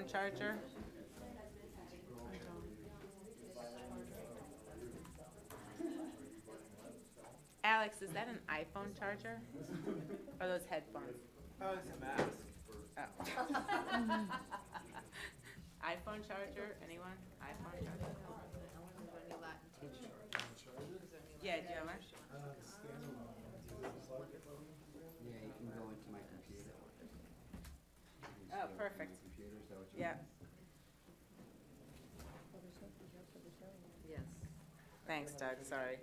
iPhone charger? Alex, is that an iPhone charger? Or those headphones? Oh, it's a mask. Oh. iPhone charger, anyone? iPhone charger? Yeah, do you have one? Yeah, you can go into my computer. Oh, perfect. Computer, is that what you Yeah. want? Yes. Thanks, Doug, sorry.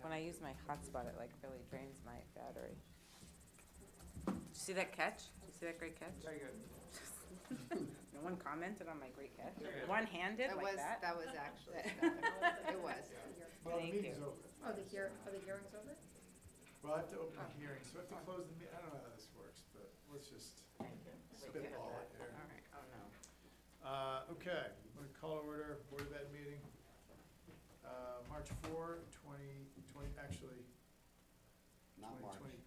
When I use my hotspot, it like really drains my battery. Did you see that catch? Did you see that great catch? Very good. No one commented on my great catch? Very good. One-handed That like was, that? that was actually, it was. Well, the Thank meeting's you. over. Oh, the hearing's over? Well, I have to open the hearing, so I have to close the meeting. I don't know how this works, but let's just spitball it here. All right, oh no. Okay, I'm gonna call order Board of Ed meeting. March 4, 2020, actually, Not March. 2020.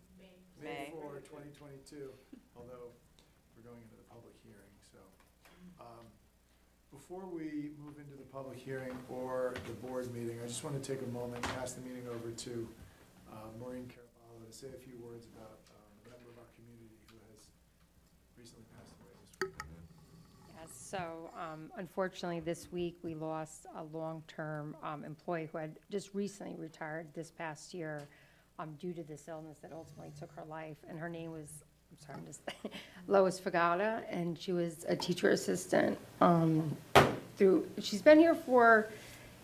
May. May 4, 2022, although we're going into the public hearing, so. Before we move into the public hearing or the board meeting, I just want to take a moment and pass the meeting over to Maureen Caraballo to say a few words about a member of our community who has recently passed away this week. Yes, so unfortunately, this week, we lost a long-term employee who had just recently retired this past year due to this illness that ultimately took her life, and her name was, I'm sorry, I'm just, Lois Fagata, and she was a teacher assistant she's been here for,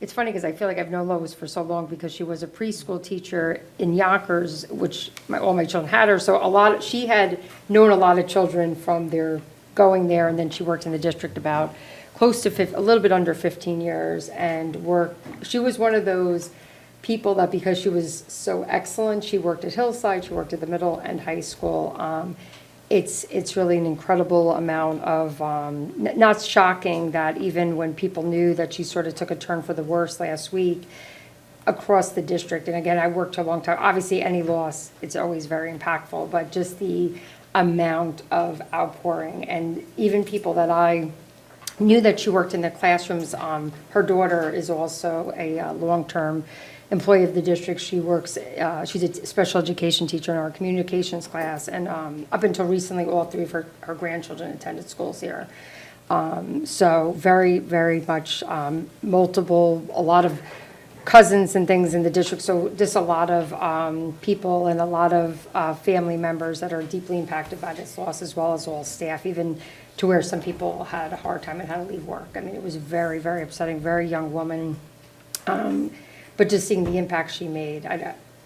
it's funny because I feel like I've known Lois for so long because she was a preschool teacher in Yonkers, which all my children had her, so she had known a lot of children from their going there, and then she worked in the district about close to a little bit under 15 years, and she was one of those people that because she was so excellent, she worked at Hillside, she worked at the middle and high school. It's really an incredible amount of, not shocking that even when people knew that she sort of took a turn for the worse last week across the district, and again, I worked a long time, obviously any loss, it's always very impactful, but just the amount of outpouring, and even people that I knew that she worked in the classrooms, her daughter is also a long-term employee of the district. She works, she's a special education teacher in our communications class, and up until recently, all three of her grandchildren attended schools here. So very, very much a lot of cousins and things in the district, so just a lot of people and a lot of family members that are deeply impacted by this loss, as well as all staff, even to where some people had a hard time and had to leave work. I mean, it was very, very upsetting, very young woman. But just seeing the impact she made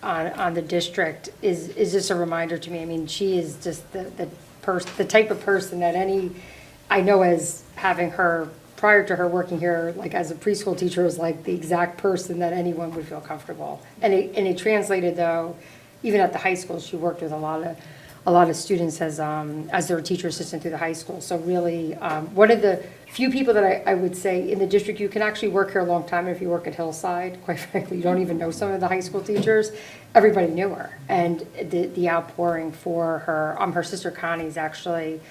on the district is just a reminder to me. I mean, she is just the type of person that I know as having her, prior to her working here, like as a preschool teacher, was like the exact person that anyone would feel comfortable. And it translated though, even at the high school, she worked with a lot of students as their teacher assistant through the high school. So really, one of the few people that I would say in the district, you can actually work here a long time if you work at Hillside. Quite frankly, you don't even know some of the high school teachers. Everybody knew her, and the outpouring for her. Her sister Connie is actually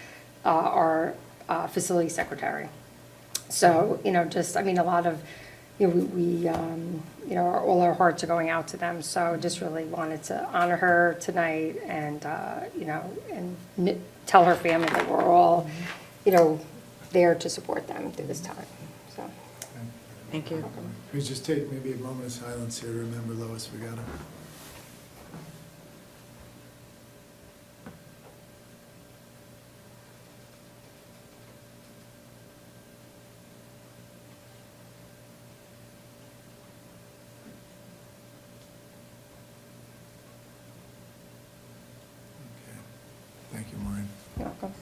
our facility secretary. So just I mean, a lot of we all our hearts are going out to them. So just really wanted to honor her tonight, and and tell her family that we're all there to support them through this time. So Thank you. We just take maybe a moment of silence here to remember Lois Fagata. Okay. Thank you, Maureen. you're welcome.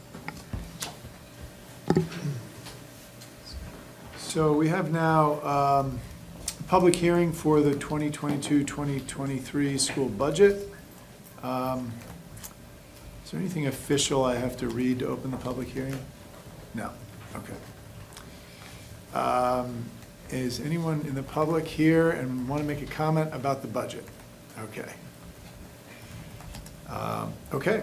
So we have now a public hearing for the 2022-2023 school budget. Is there anything official I have to read to open the public hearing? No, okay. Is anyone in the public here and want to make a comment about the budget? Okay. Okay,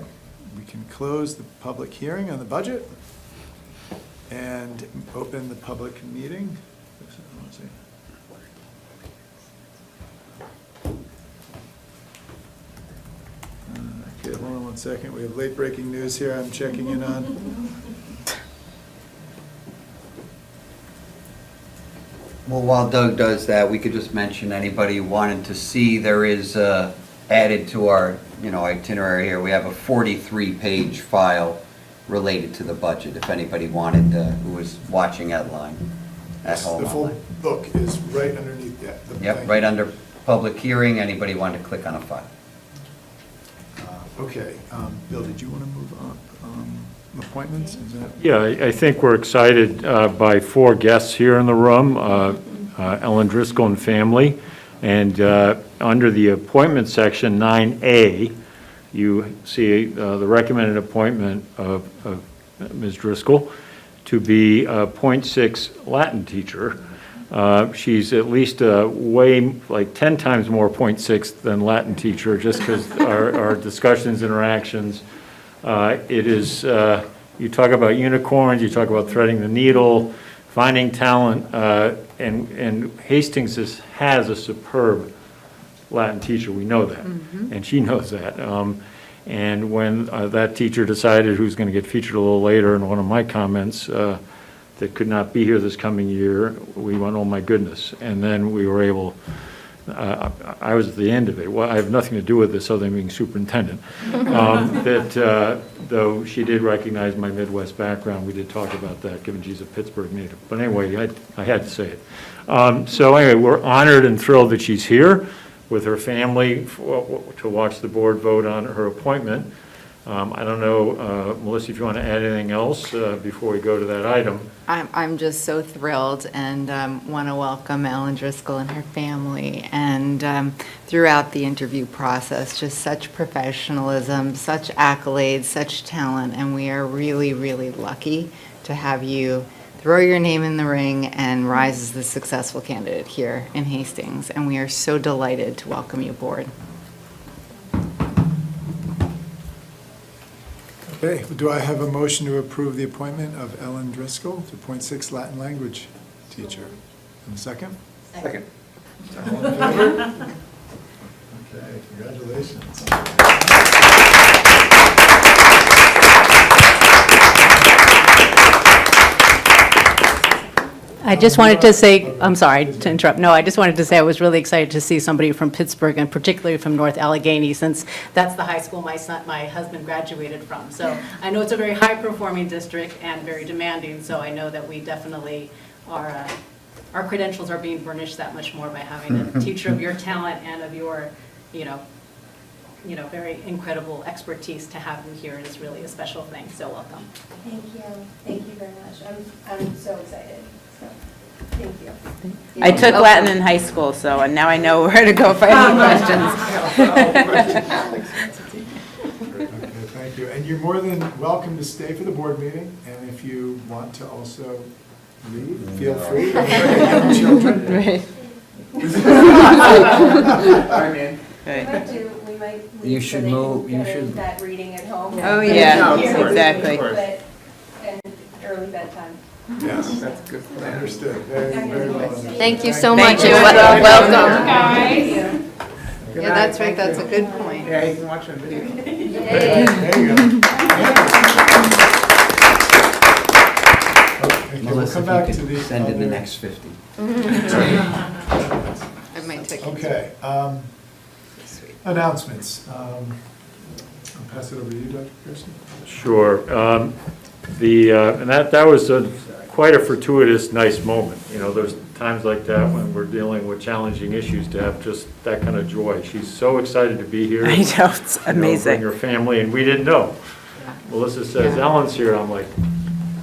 we can close the public hearing on the budget and open the public meeting. Let's see. Okay, hold on one second. We have late breaking news here I'm checking in on. Well, while Doug does that, we could just mention anybody who wanted to see, there is added to our, itinerary here, we have a 43-page file related to the budget, if anybody wanted, who was watching at home. The full book is right underneath that. Yep, right under public hearing, anybody wanted to click on a file. Okay, Bill, did you want to move up appointments? Is that? Yeah, I think we're excited by 4 guests here in the room, Ellen Driscoll and family. And under the appointment section, 9A, you see the recommended appointment of Ms. Driscoll to be a .6 Latin teacher. She's at least way, like 10 times more .6 than Latin teacher, just because our discussions, interactions. It is, you talk about unicorns, you talk about threading the needle, finding talent, and Hastings has a superb Latin teacher, we know that, and she knows that. And when that teacher decided who's going to get featured a little later in one of my comments that could not be here this coming year, we went, oh my goodness. And then we were able, I was at the end of it. Well, I have nothing to do with this other than being superintendent. Though she did recognize my Midwest background, we did talk about that, given she's a Pittsburgh native. But anyway, I had to say it. So anyway, we're honored and thrilled that she's here with her family to watch the board vote on her appointment. I don't know, Melissa, if you want to add anything else before we go to that item. I'm just so thrilled and want to welcome Ellen Driscoll and her family. And throughout the interview process, just such professionalism, such accolades, such talent. And we are really, really lucky to have you throw your name in the ring and rise as the successful candidate here in Hastings. And we are so delighted to welcome you aboard. Okay, do I have a motion to approve the appointment of Ellen Driscoll to .6 Latin language teacher? And a second? Second. All in favor? Okay, congratulations. I just wanted to say, I'm sorry to interrupt. No, I just wanted to say I was really excited to see somebody from Pittsburgh and particularly from North Allegheny, since that's the high school my husband graduated from. So I know it's a very high-performing district and very demanding, so I know that we definitely are, our credentials are being burnished that much more by having a teacher of your talent and of your, very incredible expertise to have you here. It's really a special thing, so welcome. Thank you. Thank you very much. I'm so excited. So, thank you. I took Latin in high school, and now I know where to go for any questions. Okay, thank you. And you're more than welcome to stay for the board meeting, and if you want to also leave, feel free. Young children. Right. We might You leave should so they move- can you get should- that reading at home. Oh, yeah, exactly. But, and early bedtime. Yes. That's good. Understood. Very, very well understood. Thank you so Thank much. you. Welcome. Guys. Yeah, that's right. That's a good point. Yeah, you can watch on video. There you go. Okay, we'll Melissa, come back if to you the could send in the other- next 50. I might take it. Okay, announcements. I'll pass it over to you, Dr. Pearson. Sure. And that was quite a fortuitous, nice moment. There's times like that when we're dealing with challenging issues to have just that kind of joy. She's so excited to be here. I know, it's amazing. Bring her family, and we didn't know. Melissa says, Ellen's here. I'm like,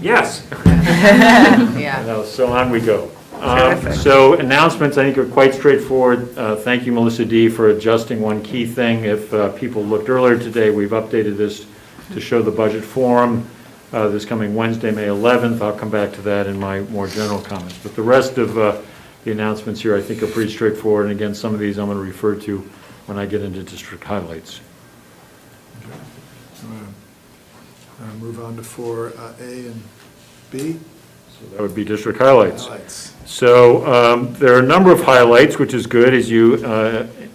yes. Yeah. So on we go. Terrific. So announcements, I think, are quite straightforward. Thank you, Melissa D., for adjusting one key thing. If people looked earlier today, we've updated this to show the budget forum this coming Wednesday, May 11th. I'll come back to that in my more general comments. But the rest of the announcements here, I think, are pretty straightforward. And again, some of these I'm going to refer to when I get into district highlights. Okay. Move on to 4A and B. That would be district highlights. Highlights. So there are a number of highlights, which is good, as you,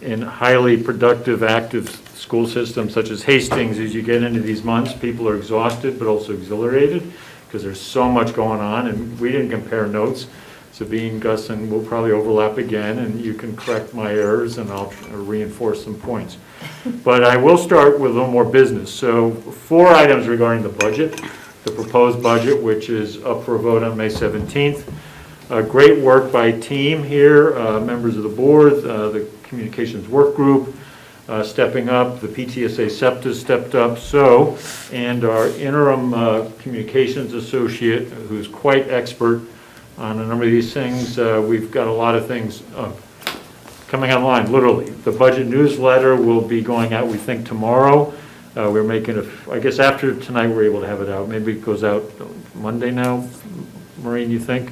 in highly productive, active school systems such as Hastings, as you get into these months, people are exhausted but also exhilarated because there's so much going on, and we didn't compare notes. Sabine, Gus, and we'll probably overlap again, and you can correct my errors, and I'll reinforce some points. But I will start with a little more business. So 4 items regarding the budget. The proposed budget, which is up for a vote on May 17th. Great work by team here, members of the board, the communications work group stepping up, the PTSA SEPTA stepped up, and our interim communications associate, who's quite expert on a number of these things. We've got a lot of things coming online, literally. The budget newsletter will be going out, we think, tomorrow. We're making I guess after tonight we're able to have it out. Maybe it goes out Monday now, Maureen, you think?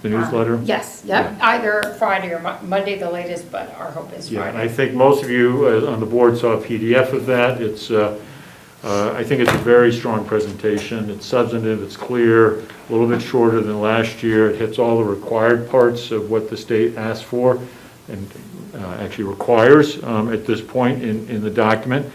The newsletter? Yes, yep, either Friday or Monday the latest, but our hope is Yeah, and Friday. I think most of you on the board saw a PDF of that. It's, I think it's a very strong presentation. It's substantive, it's clear, a little bit shorter than last year. It hits all the required parts of what the state asked for and actually requires at this point in the document.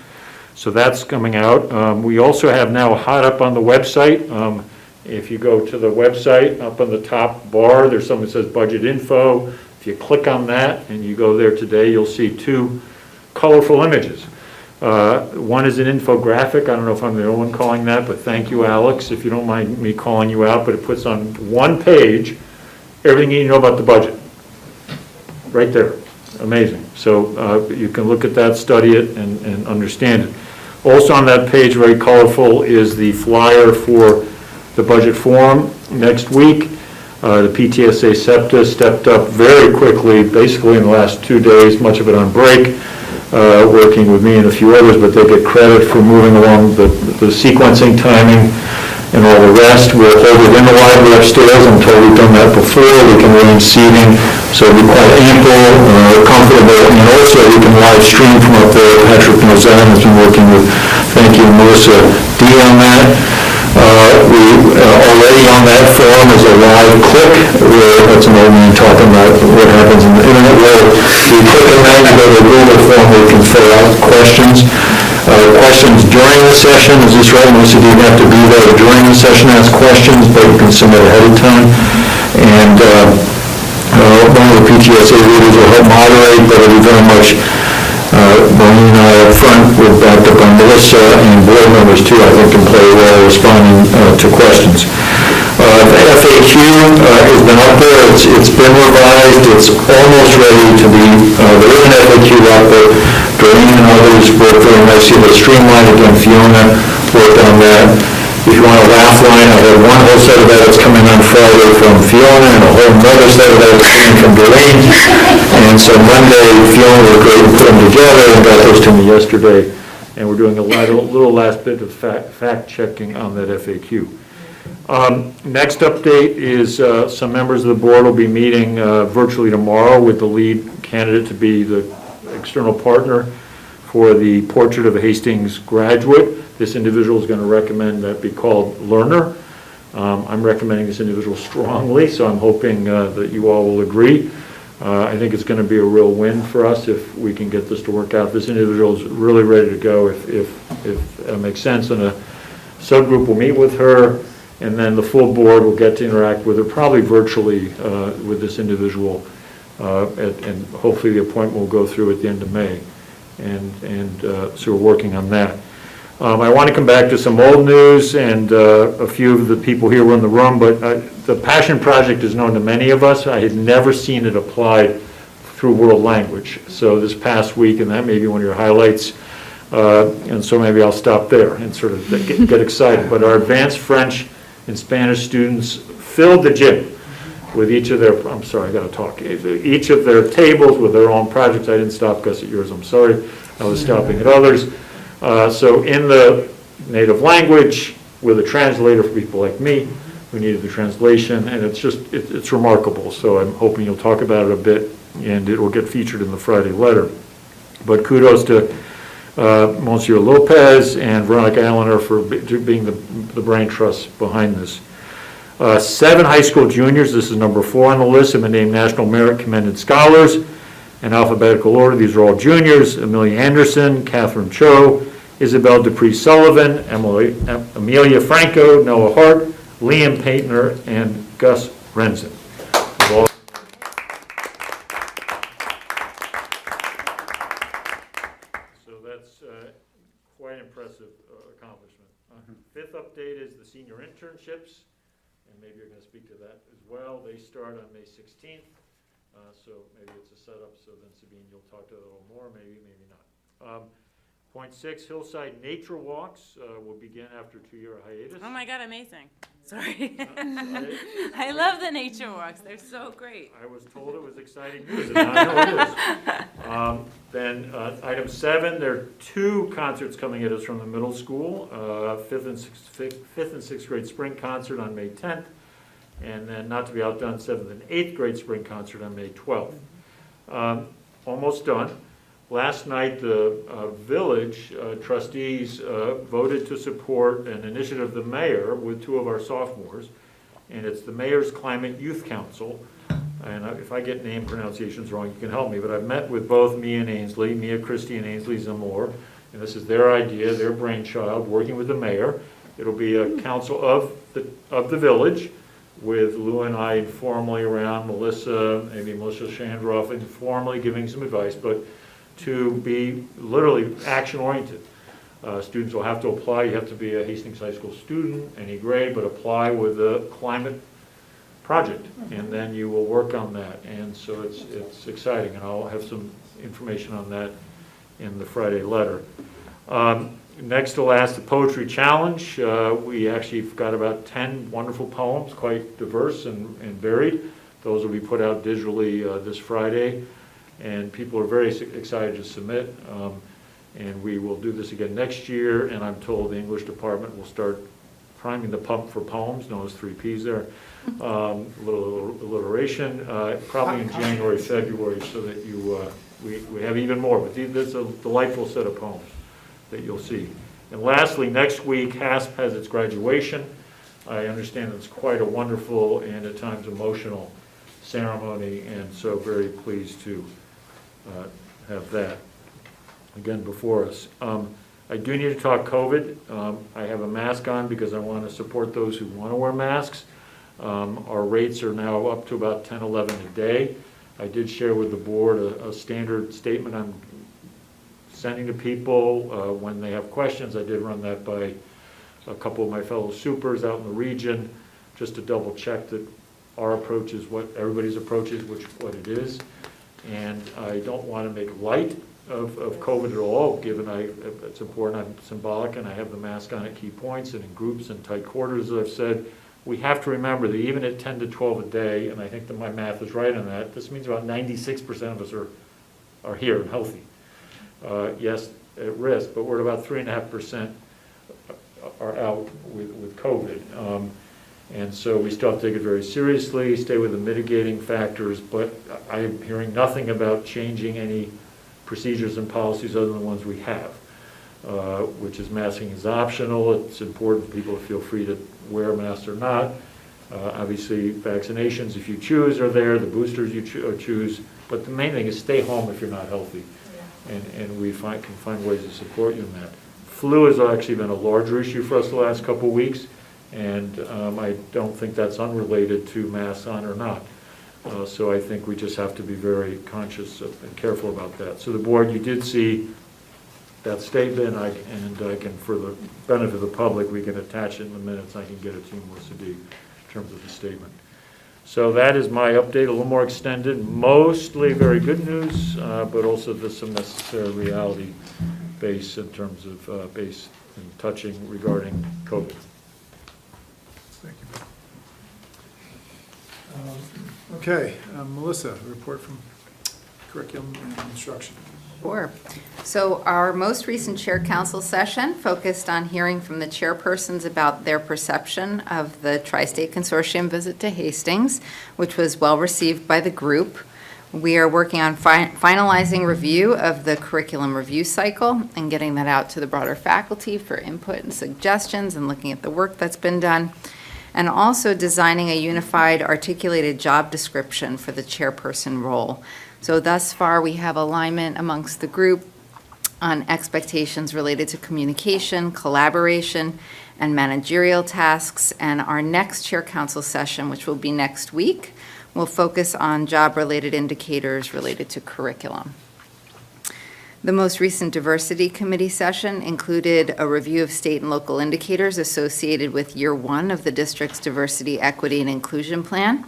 So that's coming out. We also have now hot up on the website. If you go to the website, up on the top bar, there's something that says budget info. If you click on that and you go there today, you'll see 2 colorful images. One is an infographic. I don't know if I'm the only one calling that, but thank you, Alex, if you don't mind me calling you out. But it puts on 1 page everything you need to know about the budget. Right there. Amazing. So you can look at that, study it, and understand it. Also on that page, very colorful, is the flyer for the budget forum next week. The PTSA SEPTA stepped up very quickly, basically in the last 2 days, much of it on break, working with me and a few others, but they get credit for moving along the sequencing, timing, and all the rest. We'll hold it in the library upstairs. I'm told we've done that before. We can arrange seating, so it'll be quite ample, comfortable, and also we can live stream from up there. Patrick Nozan has been working with, thank you, Melissa D. on that. We already on that forum is a live click, where that's an old man talking about what happens in the internet world. You click on that, you go to the Google form where you can fill out questions. Questions during the session, is this right, Melissa? Do you have to be there during the session to ask questions, but you can submit ahead of time? And one of the PTSA leaders will help moderate, but it'll be very much Maureen and I up front, we're backed up on Melissa, and board members too, I think, can play a role responding to questions. The FAQ has been up there, it's been revised, it's almost ready to be, there is an FAQ out there. Doreen and others worked very nicely to streamline. Again, Fiona worked on that. If you want a laugh line, I have one whole set of that that's coming on Friday from Fiona, and a whole other set of that that's coming from Doreen. And so Monday, Fiona was great and put them together and got those to me yesterday. And we're doing a little last bit of fact checking on that FAQ. Next update is some members of the board will be meeting virtually tomorrow with the lead candidate to be the external partner for the Portrait of a Hastings Graduate. This individual is going to recommend that be called Learner. I'm recommending this individual strongly, so I'm hoping that you all will agree. I think it's going to be a real win for us if we can get this to work out. This individual is really ready to go if it makes sense, and a subgroup will meet with her, and then the full board will get to interact with her, probably virtually with this individual, and hopefully the appointment will go through at the end of May. And so we're working on that. I want to come back to some old news, and a few of the people here were in the room, but the Passion Project is known to many of us. I had never seen it applied through world language. So this past week, and that may be one of your highlights, and so maybe I'll stop there and sort of get excited. But our advanced French and Spanish students filled the gym with each of their, I'm sorry, I got to talk, each of their tables with their own projects. I didn't stop, Gus, at yours, I'm sorry. I was stopping at others. So in the native language, with a translator for people like me who needed the translation, and it's just, it's remarkable. So I'm hoping you'll talk about it a bit, and it will get featured in the Friday letter. But kudos to Monsieur Lopez, and Veronica Allender for being the brain trust behind this. 7 high school juniors, this is number 4 on the list, have been named National Merit Commended Scholars in alphabetical order. These are all juniors: Amelia Anderson, Catherine Cho, Isabel Dupree Sullivan, Amelia Franco, Noah Hart, Liam Paintner, and Gus Renzen. So that's quite impressive accomplishment. 5th update is the senior internships, and maybe you're going to speak to that as well. They start on May 16th, so maybe it's a setup, so then Sabine, you'll talk to it a little more, maybe not. Point 6, Hillside Nature Walks will begin after a 2-year hiatus. Oh my God, amazing. Sorry. I love the nature walks. They're so great. I was told it was exciting news, and I know it is. Then item 7, there are 2 concerts coming at us from the middle school. 5th and 6th grade spring concert on May 10th, and then, not to be outdone, 7th and 8th grade spring concert on May 12th. Almost done. Last night, the village trustees voted to support an initiative of the mayor with 2 of our sophomores, and it's the Mayor's Climate Youth Council. And if I get name pronunciations wrong, you can help me, but I've met with both Mia and Ainsley, Mia Christie and Ainsley Zamore, and this is their idea, their brainchild, working with the mayor. It'll be a council of the village, with Lou and I informally around, Melissa, maybe Melissa Chandroff, informally giving some advice, but to be literally action-oriented. Students will have to apply. You have to be a Hastings High School student, any grade, but apply with a climate project, and then you will work on that. And so it's exciting, and I'll have some information on that in the Friday letter. Next to last, the Poetry Challenge. We actually got about 10 wonderful poems, quite diverse and varied. Those will be put out digitally this Friday. And people are very excited to submit, and we will do this again next year, and I'm told the English department will start priming the pump for poems, known as 3 Ps there, a little alliteration, probably in January, February, so that we have even more, but this is a delightful set of poems that you'll see. And lastly, next week, HASP has its graduation. I understand it's quite a wonderful and at times emotional ceremony, and so very pleased to have that again before us. I do need to talk COVID. I have a mask on because I want to support those who want to wear masks. Our rates are now up to about 10, 11 a day. I did share with the board a standard statement I'm sending to people when they have questions. I did run that by a couple of my fellow supers out in the region, just to double check that our approach is what everybody's approach is, what it is. And I don't want to make light of COVID at all, given it's important, I'm symbolic, and I have the mask on at key points and in groups and tight quarters, as I've said. We have to remember that even at 10 to 12 a day, and I think that my math is right on that, this means about 96% of us are here and healthy. Yes, at risk, but we're at about 3.5% are out with COVID. And so we still have to take it very seriously, stay with the mitigating factors, but I'm hearing nothing about changing any procedures and policies other than the ones we have, which is masking is optional. It's important for people to feel free to wear a mask or not. Obviously, vaccinations, if you choose, are there, the boosters you choose, but the main thing is stay home if you're not healthy. And we can find ways to support you in that. Flu has actually been a larger issue for us the last couple of weeks. And I don't think that's unrelated to masks on or not. So I think we just have to be very conscious and careful about that. So the board, you did see that statement, and I can, for the benefit of the public, we can attach it in the minutes. I can get it to you, Melissa D, in terms of the statement. So that is my update, a little more extended, mostly very good news, but also there's some necessary reality base in terms of base and touching regarding COVID. Thank you. Okay, Melissa, a report from Curriculum and Instruction. Sure. So our most recent Chair Council session focused on hearing from the chairpersons about their perception of the Tri-State Consortium visit to Hastings, which was well received by the group. We are working on finalizing review of the curriculum review cycle and getting that out to the broader faculty for input and suggestions and looking at the work that's been done. And also designing a unified articulated job description for the chairperson role. So thus far, we have alignment amongst the group on expectations related to communication, collaboration, and managerial tasks. And our next chair council session, which will be next week, will focus on job-related indicators related to curriculum. The most recent diversity committee session included a review of state and local indicators associated with year one of the district's diversity, equity, and inclusion plan,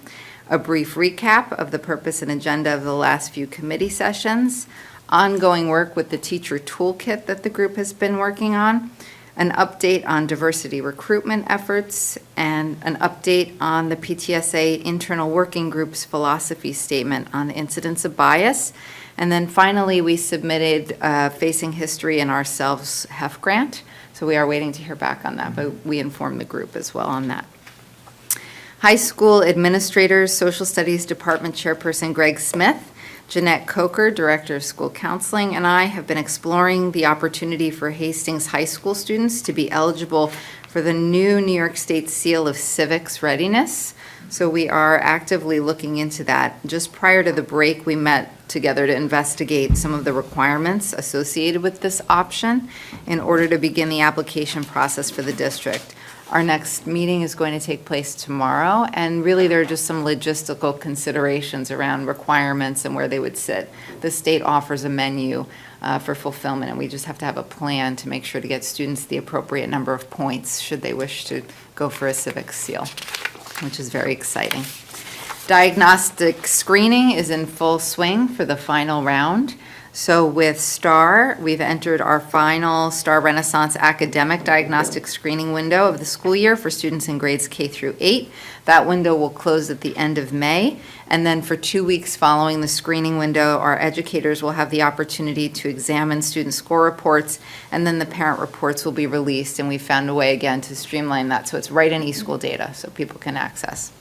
a brief recap of the purpose and agenda of the last few committee sessions, ongoing work with the teacher toolkit that the group has been working on, an update on diversity recruitment efforts, and an update on the PTSA internal working group's philosophy statement on the incidence of bias. And then finally, we submitted Facing History and Ourselves HEF grant. So we are waiting to hear back on that, but we informed the group as well on that. High school administrators, Social Studies Department Chairperson Greg Smith, Jeanette Coker, Director of School Counseling, and I have been exploring the opportunity for Hastings High School students to be eligible for the new New York State Seal of Civics Readiness. So we are actively looking into that. Just prior to the break, we met together to investigate some of the requirements associated with this option in order to begin the application process for the district. Our next meeting is going to take place tomorrow, and really there are just some logistical considerations around requirements and where they would sit. The state offers a menu for fulfillment, and we just have to have a plan to make sure to get students the appropriate number of points should they wish to go for a civics seal, which is very exciting. Diagnostic screening is in full swing for the final round. So with STAR, we've entered our final STAR Renaissance academic diagnostic screening window of the school year for students in grades K through 8. That window will close at the end of May. And then for 2 weeks following the screening window, our educators will have the opportunity to examine student score reports, and then the parent reports will be released. And we found a way again to streamline that so it's right in eSchool data so people can access.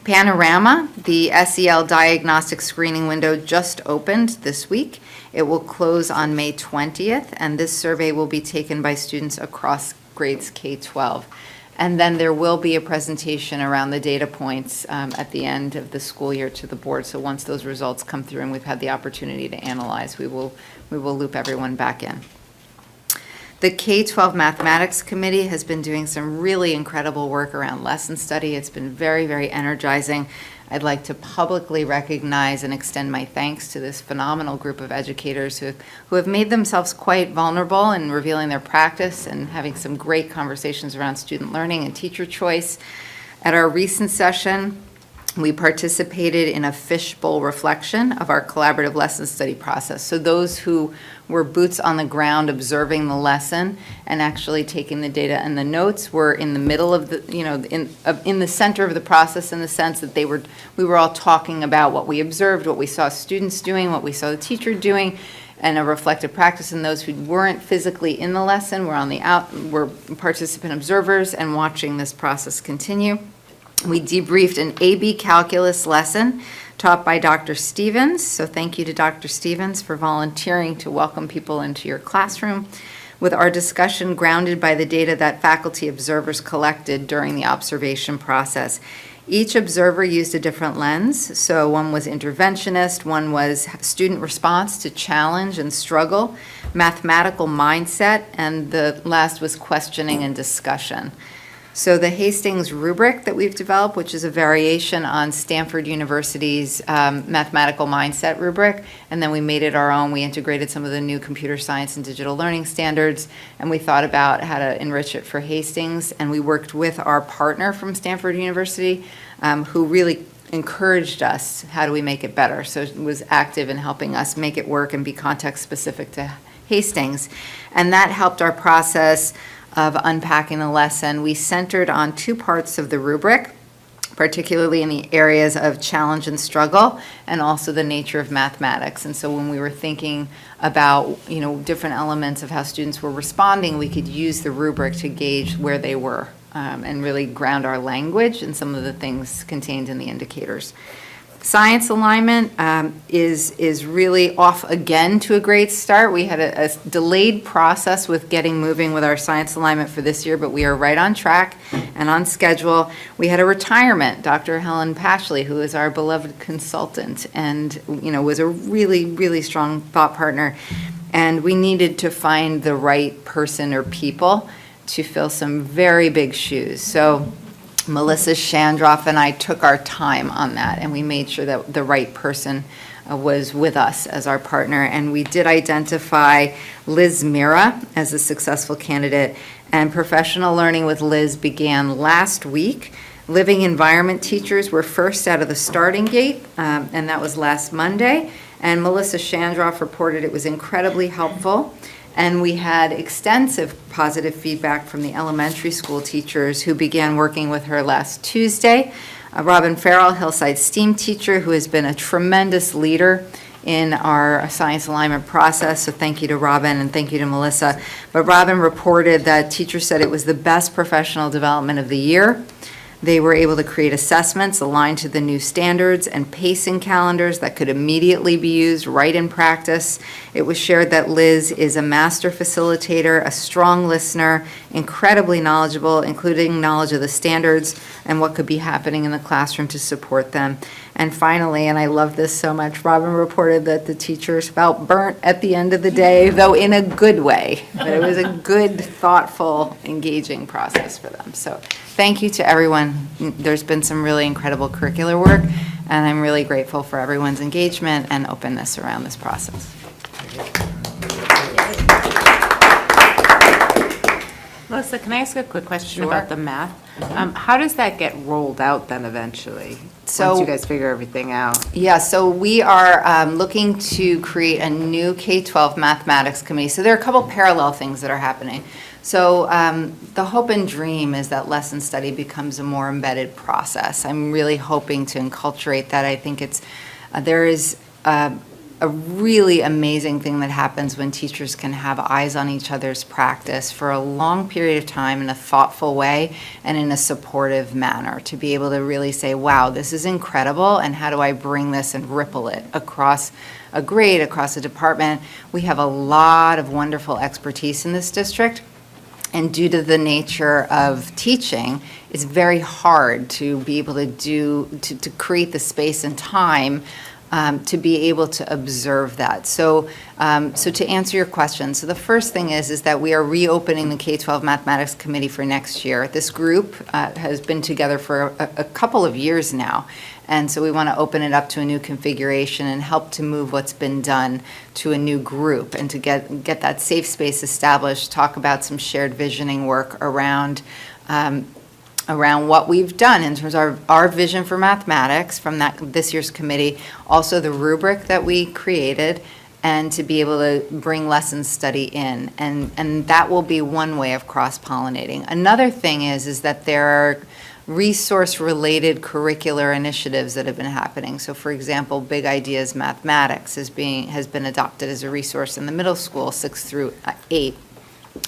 Panorama, the SEL diagnostic screening window just opened this week. It will close on May 20th, and this survey will be taken by students across grades K-12. And then there will be a presentation around the data points at the end of the school year to the board. So once those results come through and we've had the opportunity to analyze, we will loop everyone back in. The K-12 Mathematics Committee has been doing some really incredible work around lesson study. It's been very, very energizing. I'd like to publicly recognize and extend my thanks to this phenomenal group of educators who have made themselves quite vulnerable in revealing their practice and having some great conversations around student learning and teacher choice. At our recent session, we participated in a fishbowl reflection of our collaborative lesson study process. So those who were boots on the ground observing the lesson and actually taking the data and the notes were in the middle of the, in the center of the process, in the sense that we were all talking about what we observed, what we saw students doing, what we saw the teacher doing, and a reflective practice. And those who weren't physically in the lesson were participant observers and watching this process continue. We debriefed an AB calculus lesson taught by Dr. Stevens. So thank you to Dr. Stevens for volunteering to welcome people into your classroom, with our discussion grounded by the data that faculty observers collected during the observation process. Each observer used a different lens. So one was interventionist, one was student response to challenge and struggle, mathematical mindset, and the last was questioning and discussion. So the Hastings rubric that we've developed, which is a variation on Stanford University's mathematical mindset rubric, and then we made it our own. We integrated some of the new computer science and digital learning standards, and we thought about how to enrich it for Hastings, and we worked with our partner from Stanford University, who really encouraged us, how do we make it better? So it was active in helping us make it work and be context specific to Hastings. And that helped our process of unpacking the lesson. We centered on 2 parts of the rubric, particularly in the areas of challenge and struggle, and also the nature of mathematics. And so when we were thinking about, different elements of how students were responding, we could use the rubric to gauge where they were and really ground our language in some of the things contained in the indicators. Science alignment is really off again to a great start. We had a delayed process with getting moving with our science alignment for this year, but we are right on track and on schedule. We had a retirement, Dr. Helen Pashley, who is our beloved consultant and, was a really, really strong thought partner. And we needed to find the right person or people to fill some very big shoes. So Melissa Shandroff and I took our time on that, and we made sure that the right person was with us as our partner. And we did identify Liz Mira as a successful candidate, and professional learning with Liz began last week. Living environment teachers were first out of the starting gate, and that was last Monday. And Melissa Shandroff reported it was incredibly helpful. And we had extensive positive feedback from the elementary school teachers who began working with her last Tuesday. Robin Farrell, Hillside STEAM teacher, who has been a tremendous leader in our science alignment process. So thank you to Robin and thank you to Melissa. But Robin reported that teachers said it was the best professional development of the year. They were able to create assessments aligned to the new standards and pacing calendars that could immediately be used right in practice. It was shared that Liz is a master facilitator, a strong listener, incredibly knowledgeable, including knowledge of the standards and what could be happening in the classroom to support them. And finally, and I love this so much, Robin reported that the teachers felt burnt at the end of the day, though in a good way. But it was a good, thoughtful, engaging process for them. So thank you to everyone. There's been some really incredible curricular work, and I'm really grateful for everyone's engagement and openness around this process. Melissa, can I ask a quick question Sure. about the math? How does that get rolled out then eventually? So- Once you guys figure everything out? Yeah, so we are looking to create a new K-12 mathematics committee. So there are a couple parallel things that are happening. So the hope and dream is that lesson study becomes a more embedded process. I'm really hoping to enculturate that. I think there is a really amazing thing that happens when teachers can have eyes on each other's practice for a long period of time in a thoughtful way and in a supportive manner, to be able to really say, wow, this is incredible, and how do I bring this and ripple it across a grade, across a department. We have a lot of wonderful expertise in this district. And due to the nature of teaching, it's very hard to be able to create the space and time to be able to observe that. So to answer your question, so the first thing is that we are reopening the K-12 Mathematics Committee for next year. This group has been together for a couple of years now. And so we want to open it up to a new configuration and help to move what's been done to a new group, and to get that safe space established, talk about some shared visioning work around what we've done in terms of our vision for mathematics from this year's committee, also the rubric that we created, and to be able to bring lesson study in. And that will be one way of cross-pollinating. Another thing is that there are resource-related curricular initiatives that have been happening. So for example, Big Ideas Mathematics has been adopted as a resource in the middle school, 6 through 8,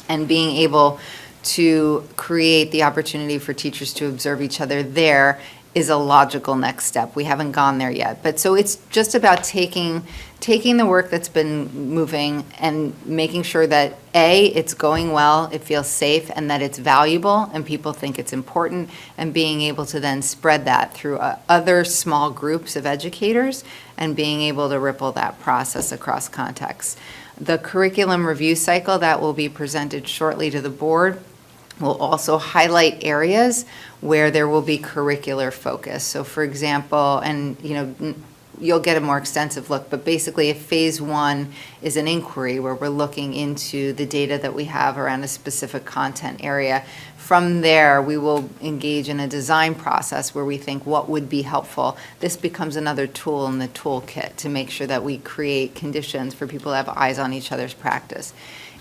and being able to create the opportunity for teachers to observe each other there is a logical next step. We haven't gone there yet. But so it's just about taking the work that's been moving and making sure that A, it's going well, it feels safe, and that it's valuable and people think it's important, and being able to then spread that through other small groups of educators and being able to ripple that process across contexts. The curriculum review cycle that will be presented shortly to the board will also highlight areas where there will be curricular focus. So for example, and you'll get a more extensive look, but basically if phase 1 is an inquiry where we're looking into the data that we have around a specific content area, from there we will engage in a design process where we think what would be helpful. This becomes another tool in the toolkit to make sure that we create conditions for people to have eyes on each other's practice.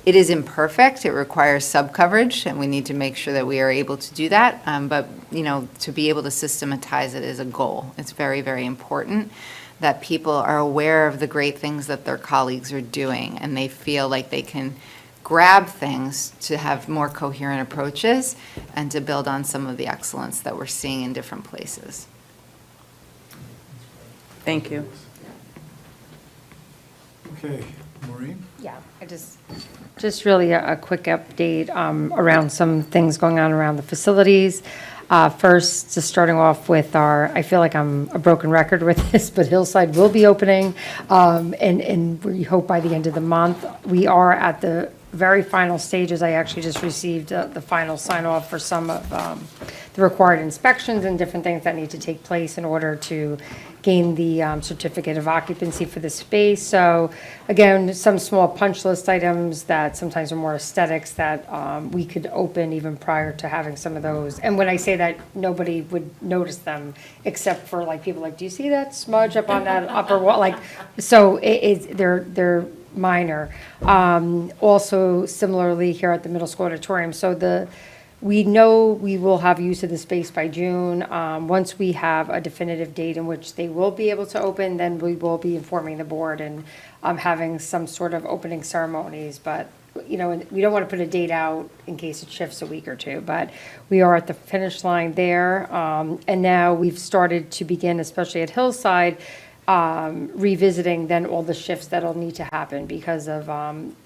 It is imperfect. It requires sub-coverage, and we need to make sure that we are able to do that. But to be able to systematize it is a goal. It's very, very important that people are aware of the great things that their colleagues are doing, and they feel like they can grab things to have more coherent approaches and to build on some of the excellence that we're seeing in different places. Thank you. Okay, Maureen? Yeah, just really a quick update around some things going on around the facilities. First, just starting off with I feel like I'm a broken record with this, but Hillside will be opening, and we hope by the end of the month. We are at the very final stages. I actually just received the final sign-off for some of the required inspections and different things that need to take place in order to gain the certificate of occupancy for the space. So again, some small punch list items that sometimes are more aesthetics that we could open even prior to having some of those. And when I say that, nobody would notice them except for like people like, do you see that smudge up on that upper wall? Like, so they're minor. Also similarly here at the middle school auditorium. So we know we will have use of the space by June. Once we have a definitive date in which they will be able to open, then we will be informing the board and having some sort of opening ceremonies. But, you know, we don't want to put a date out in case it shifts a week or two. But we are at the finish line there. And now we've started to begin, especially at Hillside, revisiting then all the shifts that'll need to happen because of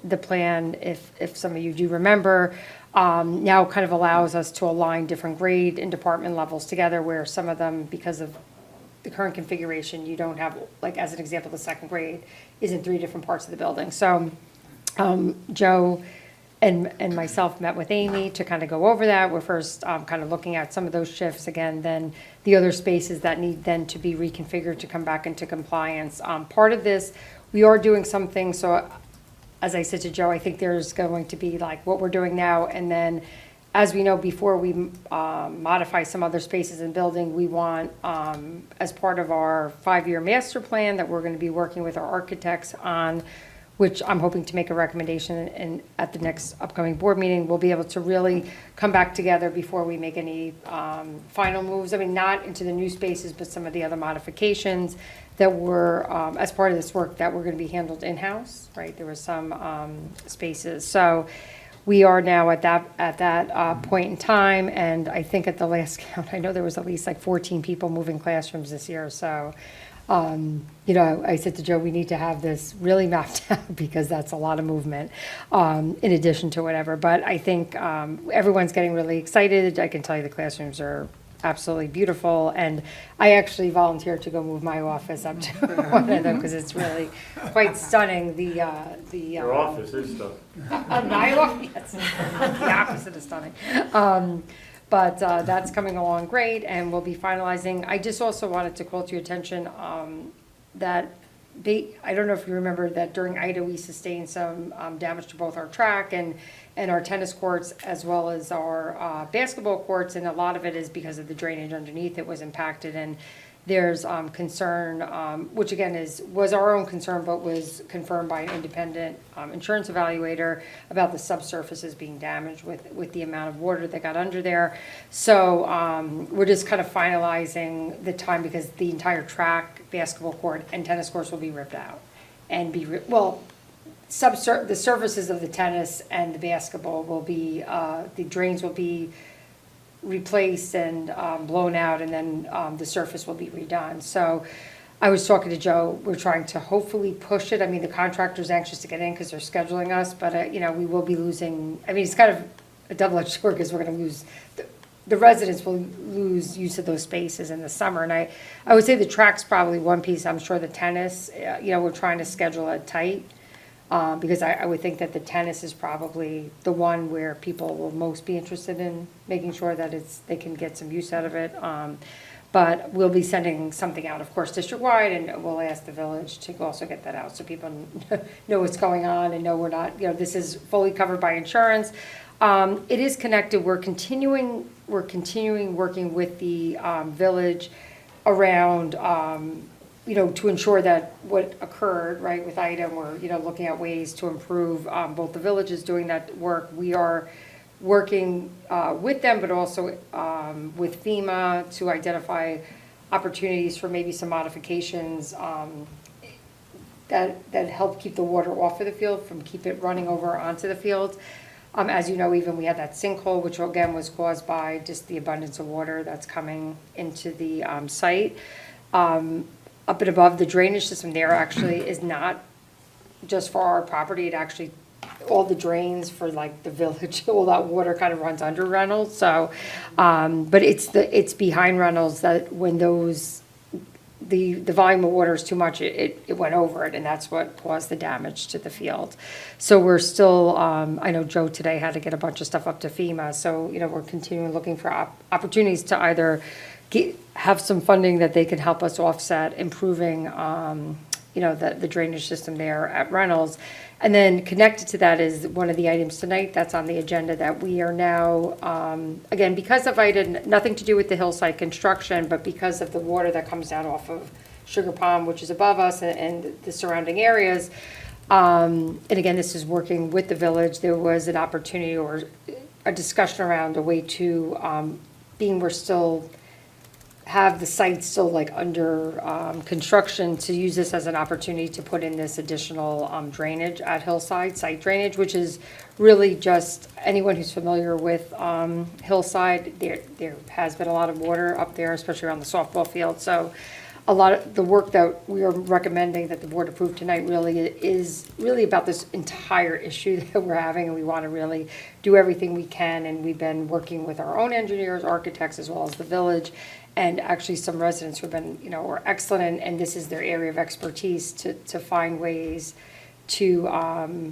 the plan, if some of you do remember, now kind of allows us to align different grade and department levels together where some of them, because of the current configuration, you don't have, like as an example, the second grade is in 3 different parts of the building. So Joe and myself met with Amy to kind of go over that. We're first kind of looking at some of those shifts again, then the other spaces that need then to be reconfigured to come back into compliance. Part of this, we are doing some things, so as I said to Joe, I think there's going to be like what we're doing now, and then as we know, before we modify some other spaces in building, we want, as part of our 5-year master plan that we're going to be working with our architects on, which I'm hoping to make a recommendation, and at the next upcoming board meeting, we'll be able to really come back together before we make any final moves. I mean, not into the new spaces, but some of the other modifications that were, as part of this work, that were going to be handled in-house, right? There were some spaces. So we are now at that point in time, and I think at the last count, I know there was at least like 14 people moving classrooms this year. So, you know, I said to Joe, we need to have this really mapped out because that's a lot of movement in addition to whatever. But I think everyone's getting really excited. I can tell you the classrooms are absolutely beautiful, and I actually volunteered to go move my office up to one of them because it's really quite stunning. Your office is stuff. My office, yes, the opposite is stunning. But that's coming along great, and we'll be finalizing. I just also wanted to call to your attention that I don't know if you remember that during Ida, we sustained some damage to both our track and our tennis courts, as well as our basketball courts, and a lot of it is because of the drainage underneath it was impacted. And there's concern, which again was our own concern, but was confirmed by an independent insurance evaluator about the subsurfaces being damaged with the amount of water that got under there. So we're just kind of finalizing the time because the entire track, basketball court, and tennis courts will be ripped out and the surfaces of the tennis and the basketball will be, the drains will be replaced and blown out, and then the surface will be redone. So I was talking to Joe, we're trying to hopefully push it. I mean, the contractor's anxious to get in because they're scheduling us, but you know, we will be losing, I mean, it's kind of a double-edged sword because we're going to lose, the residents will lose use of those spaces in the summer. And I would say the track's probably one piece. I'm sure the tennis, you know, we're trying to schedule it tight. Because I would think that the tennis is probably the one where people will most be interested in making sure that they can get some use out of it. But we'll be sending something out, of course, district-wide, and we'll ask the village to also get that out so people know what's going on and know we're not, you know, this is fully covered by insurance. It is connected. We're continuing working with the village around, you know, to ensure that what occurred, right, with Ida, we're, you know, looking at ways to improve both the villages doing that work. We are working with them, but also with FEMA to identify opportunities for maybe some modifications that help keep the water off of the field, from keep it running over onto the field. As you know, even we had that sinkhole, which again was caused by just the abundance of water that's coming into the site. up and above, the drainage system there actually is not just for our property, it actually, all the drains for like the village, all that water kind of runs under Reynolds, so, but it's behind Reynolds that when the volume of water is too much, it went over it, and that's what caused the damage to the field. So we're still, I know Joe today had to get a bunch of stuff up to FEMA, so, we're continuing looking for opportunities to either have some funding that they can help us offset, improving, the drainage system there at Reynolds. And then connected to that is one of the items tonight that's on the agenda that we are now, again, because of nothing to do with the hillside construction, but because of the water that comes down off of Sugar Pond, which is above us, and the surrounding areas. And again, this is working with the village. There was an opportunity or a discussion around a way to, being we're still have the site still like under construction, to use this as an opportunity to put in this additional drainage at Hillside, site drainage, which is really just, anyone who's familiar with Hillside, there has been a lot of water up there, especially around the softball field. So a lot of the work that we are recommending that the board approve tonight really is really about this entire issue that we're having, and we want to really do everything we can. And we've been working with our own engineers, architects, as well as the village. And actually some residents who've been, are excellent, and this is their area of expertise to find ways to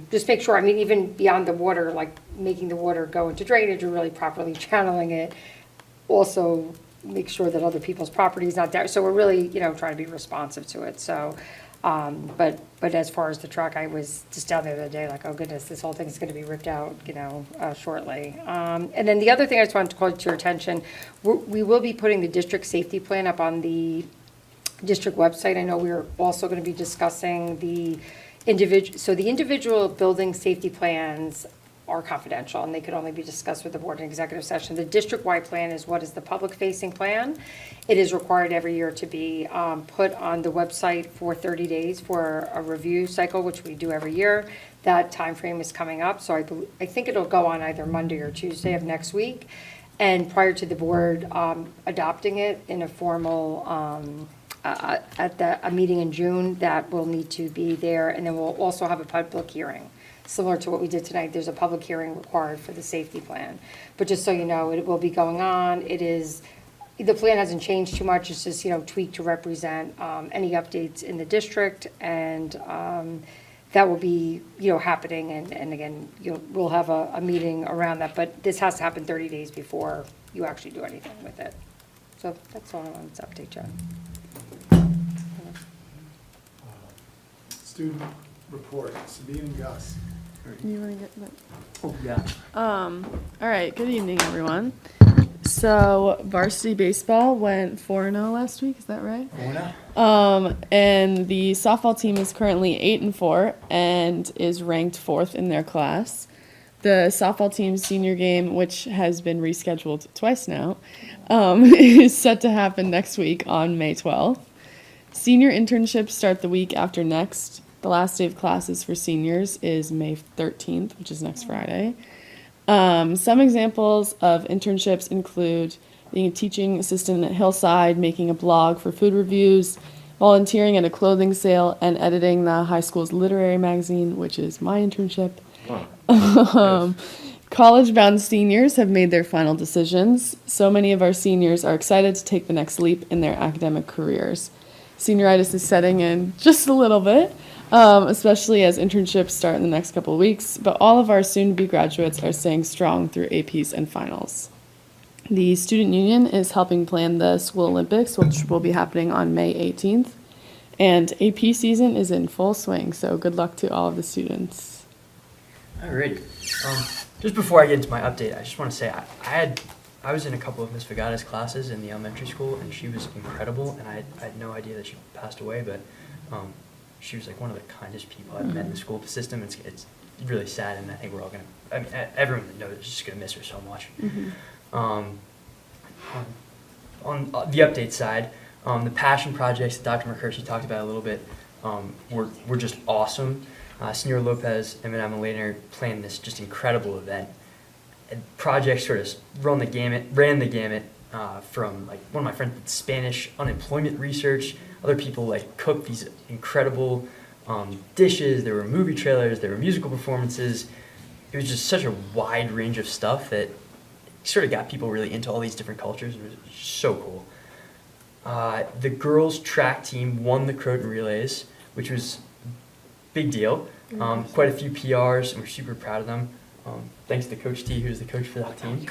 just make sure, even beyond the water, like making the water go into drainage or really properly channeling it. Also make sure that other people's property is not there. So we're really, trying to be responsive to it. So, but as far as the truck, I was just down there the other day, like, oh goodness, this whole thing's gonna be ripped out, shortly. And then the other thing I just wanted to call to your attention, we will be putting the district safety plan up on the district website. I know we're also gonna be discussing the individual building safety plans are confidential, and they could only be discussed with the board in executive session. The district-wide plan is what is the public-facing plan. It is required every year to be put on the website for 30 days for a review cycle, which we do every year. That time frame is coming up, so I think it'll go on either Monday or Tuesday of next week. And prior to the board adopting it in a formal, at a meeting in June, that will need to be there. And then we'll also have a public hearing. Similar to what we did tonight, there's a public hearing required for the safety plan. But just so you know, it will be going on. The plan hasn't changed too much. It's just, tweaked to represent any updates in the district. And that will be, happening. And again, we'll have a meeting around that. But this has to happen 30 days before you actually do anything with it. So that's all I wanted to update you on. Student report, Sabine and Gus. You want to get that? Oh, yeah. All right, good evening, everyone. So varsity baseball went 4-0 last week, is that right? And the softball team is currently 8-4 and is ranked 4th in their class. The softball team's senior game, which has been rescheduled twice now, is set to happen next week on May 12th. Senior internships start the week after next. The last day of classes for seniors is May 13th, which is next Friday. Some examples of internships include being a teaching assistant at Hillside, making a blog for food reviews, volunteering at a clothing sale, and editing the high school's literary magazine, which is my internship. College-bound seniors have made their final decisions. So many of our seniors are excited to take the next leap in their academic careers. Senioritis is setting in just a little bit, especially as internships start in the next couple of weeks, but all of our soon-to-be graduates are staying strong through APs and finals. The Student Union is helping plan the School Olympics, which will be happening on May 18th, and AP season is in full swing, so good luck to all of the students. Alrighty. Just before I get into my update, I just want to say I was in a couple of Ms. Vegata's classes in the elementary school, and she was incredible, and I had no idea that she passed away, but she was like one of the kindest people I've met in the school system. It's really sad, and I think we're all everyone that knows is just gonna miss her so much. On the update side, the passion projects that Dr. McCurchie talked about a little bit were just awesome. Senor Lopez and Madame Laner planned this just incredible event. And projects sort of ran the gamut from like one of my friends did Spanish unemployment research. Other people like cooked these incredible dishes. There were movie trailers. There were musical performances. It was just such a wide range of stuff that sort of got people really into all these different cultures. It was so cool. The girls' track team won the Croton Relays, which was a big deal. Quite a few PRs, and we're super proud of them. Thanks to Coach T, who's the coach for that team.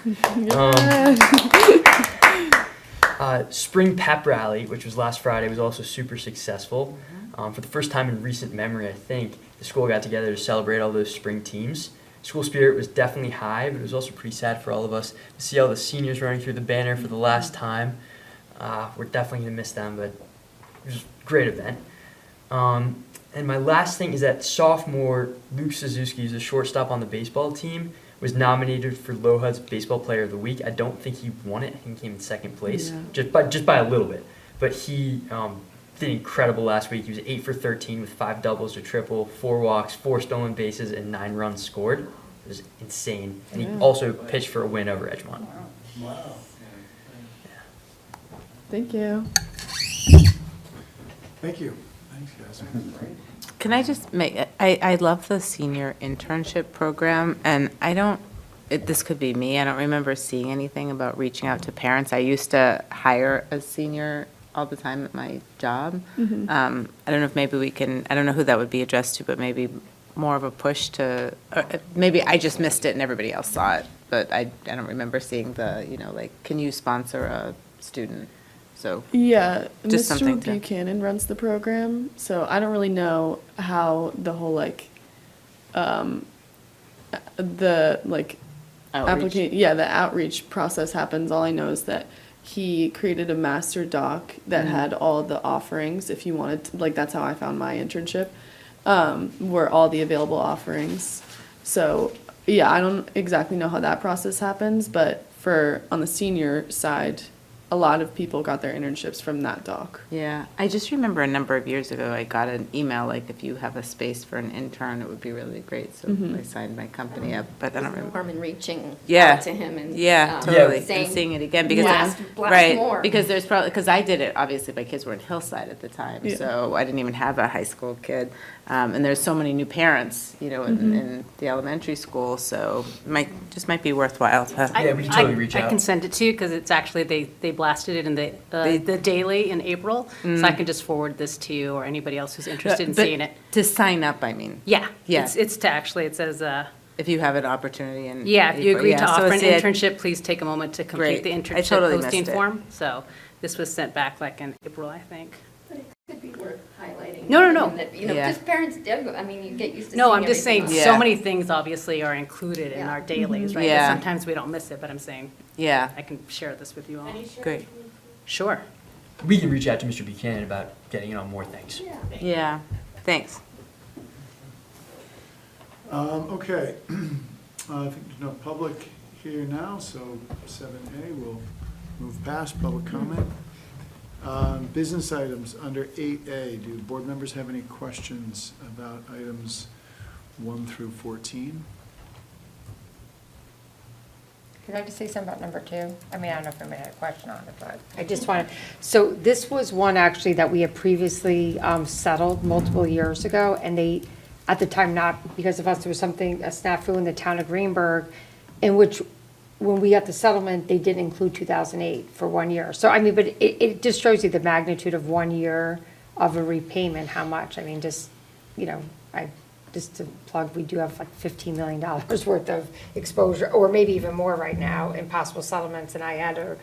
Spring Pep Rally, which was last Friday, was also super successful. For the first time in recent memory, I think, the school got together to celebrate all those spring teams. School spirit was definitely high, but it was also pretty sad for all of us to see all the seniors running through the banner for the last time. We're definitely going to miss them, but it was a great event. And my last thing is that sophomore Luke Suzuki, who's a shortstop on the baseball team, was nominated for LoHUD's Baseball Player of the Week. I don't think he won it. I think he came in second place, just by a little bit. But he did incredible last week. He was 8 for 13 with 5 doubles, a triple, 4 walks, 4 stolen bases, and 9 runs scored. It was insane. And he also pitched for a win over Edgemont. Wow. Thank you. Thank you. Thanks, guys. Can I just make, I love the senior internship program, and this could be me, I don't remember seeing anything about reaching out to parents. I used to hire a senior all the time at my job. I don't know if maybe we can, I don't know who that would be addressed to, but maybe more of a push to, or maybe I just missed it and everybody else saw it, but I don't remember seeing the, like, can you sponsor a student? So Yeah, just Mr. something to- Buchanan runs the program, so I don't really know how the whole the outreach process happens. All I know is that he created a master doc that had all the offerings. If you wanted to, that's how I found my internship, were all the available offerings. So yeah, I don't exactly know how that process happens, but on the senior side, a lot of people got their internships from that doc. Yeah, I just remember a number of years ago, I got an email, like, if you have a space for an intern, it would be really great, so I signed my company up, but I don't remember. Harmon reaching Yeah. out to him and Totally, saying, and seeing it again, because, blast right, more. because there's probably, because I did it, obviously, my kids were in Hillside at the time, Yeah. so I didn't even have a high school kid, and there's so many new parents, in the elementary school, so might be worthwhile to. Yeah, we can totally reach I out. can send it to you, because it's actually, they blasted it in the Daily in April, so I can just forward this to you or anybody else who's interested in But seeing it. To sign up, I mean. Yeah, Yeah. it's to actually, it says, If you have an opportunity in. yeah, if you April, agree yeah, to so offer an it's the- internship, please take a moment to complete the Great. I internship totally posting missed it. form. So this was sent back like in April, I think. But it could be worth highlighting. No. and that, Yeah. just parents do, you get used to No, seeing I'm just saying, everything Yeah. so many things obviously are included in Yeah. our dailies, right? Yeah. But sometimes we don't miss it, but I'm saying, Yeah, I can share this with you all. great, Sure. We can reach out to Mr. Buchanan about getting in on more things. yeah, thanks. Okay. I think there's no public here now, so 7A will move past public comment. Business items under 8A. Do board members have any questions about items 1 through 14? Can I just say something about number 2? I mean, I don't know if anybody had a question on it, but I just wanted, so this was one actually that we had previously settled multiple years ago, and they, at the time, not because of us, there was something, a snafu in the town of Greenberg, in which, when we got the settlement, they didn't include 2008 for 1 year. So, I mean, but it just shows you the magnitude of 1 year of a repayment, how much, I mean, just, just to plug, we do have like $15 million worth of exposure, or maybe even more right now in possible settlements. And I had a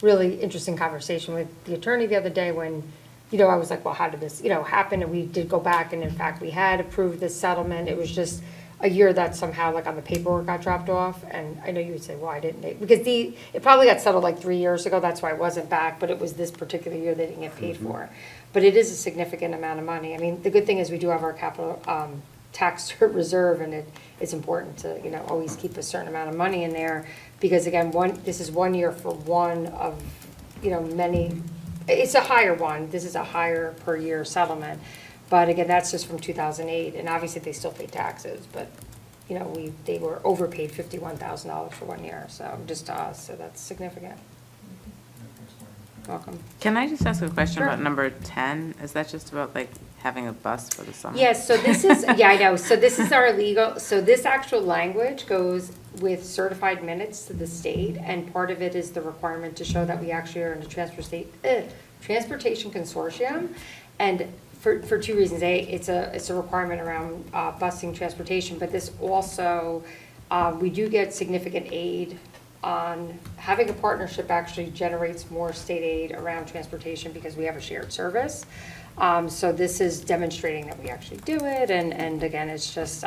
really interesting conversation with the attorney the other day when, I was like, well, how did this, happen? And we did go back, and in fact, we had approved this settlement. It was just a year that somehow, like on the paperwork, got dropped off. And I know you would say, why didn't they? Because it probably got settled like 3 years ago. That's why it wasn't back, but it was this particular year they didn't get paid for. But it is a significant amount of money. I mean, the good thing is we do have our capital tax reserve, and it's important to, always keep a certain amount of money in there, because again, this is 1 year for one of, many, it's a higher one, this is a higher per year settlement, but again, that's just from 2008, and obviously they still pay taxes, but, they were overpaid $51,000 for 1 year, so just to us, so that's significant. Welcome. Can I just ask a question Sure. about number 10? Is that just about like having a bus for the summer? Yes, so this is, yeah, I know, so this is our legal, so this actual language goes with certified minutes to the state, and part of it is the requirement to show that we actually are in a transportation consortium, and for two reasons. A, it's a requirement around busing transportation, but this also, we do get significant aid on, having a partnership actually generates more state aid around transportation because we have a shared service. So this is demonstrating that we actually do it, and again, it's just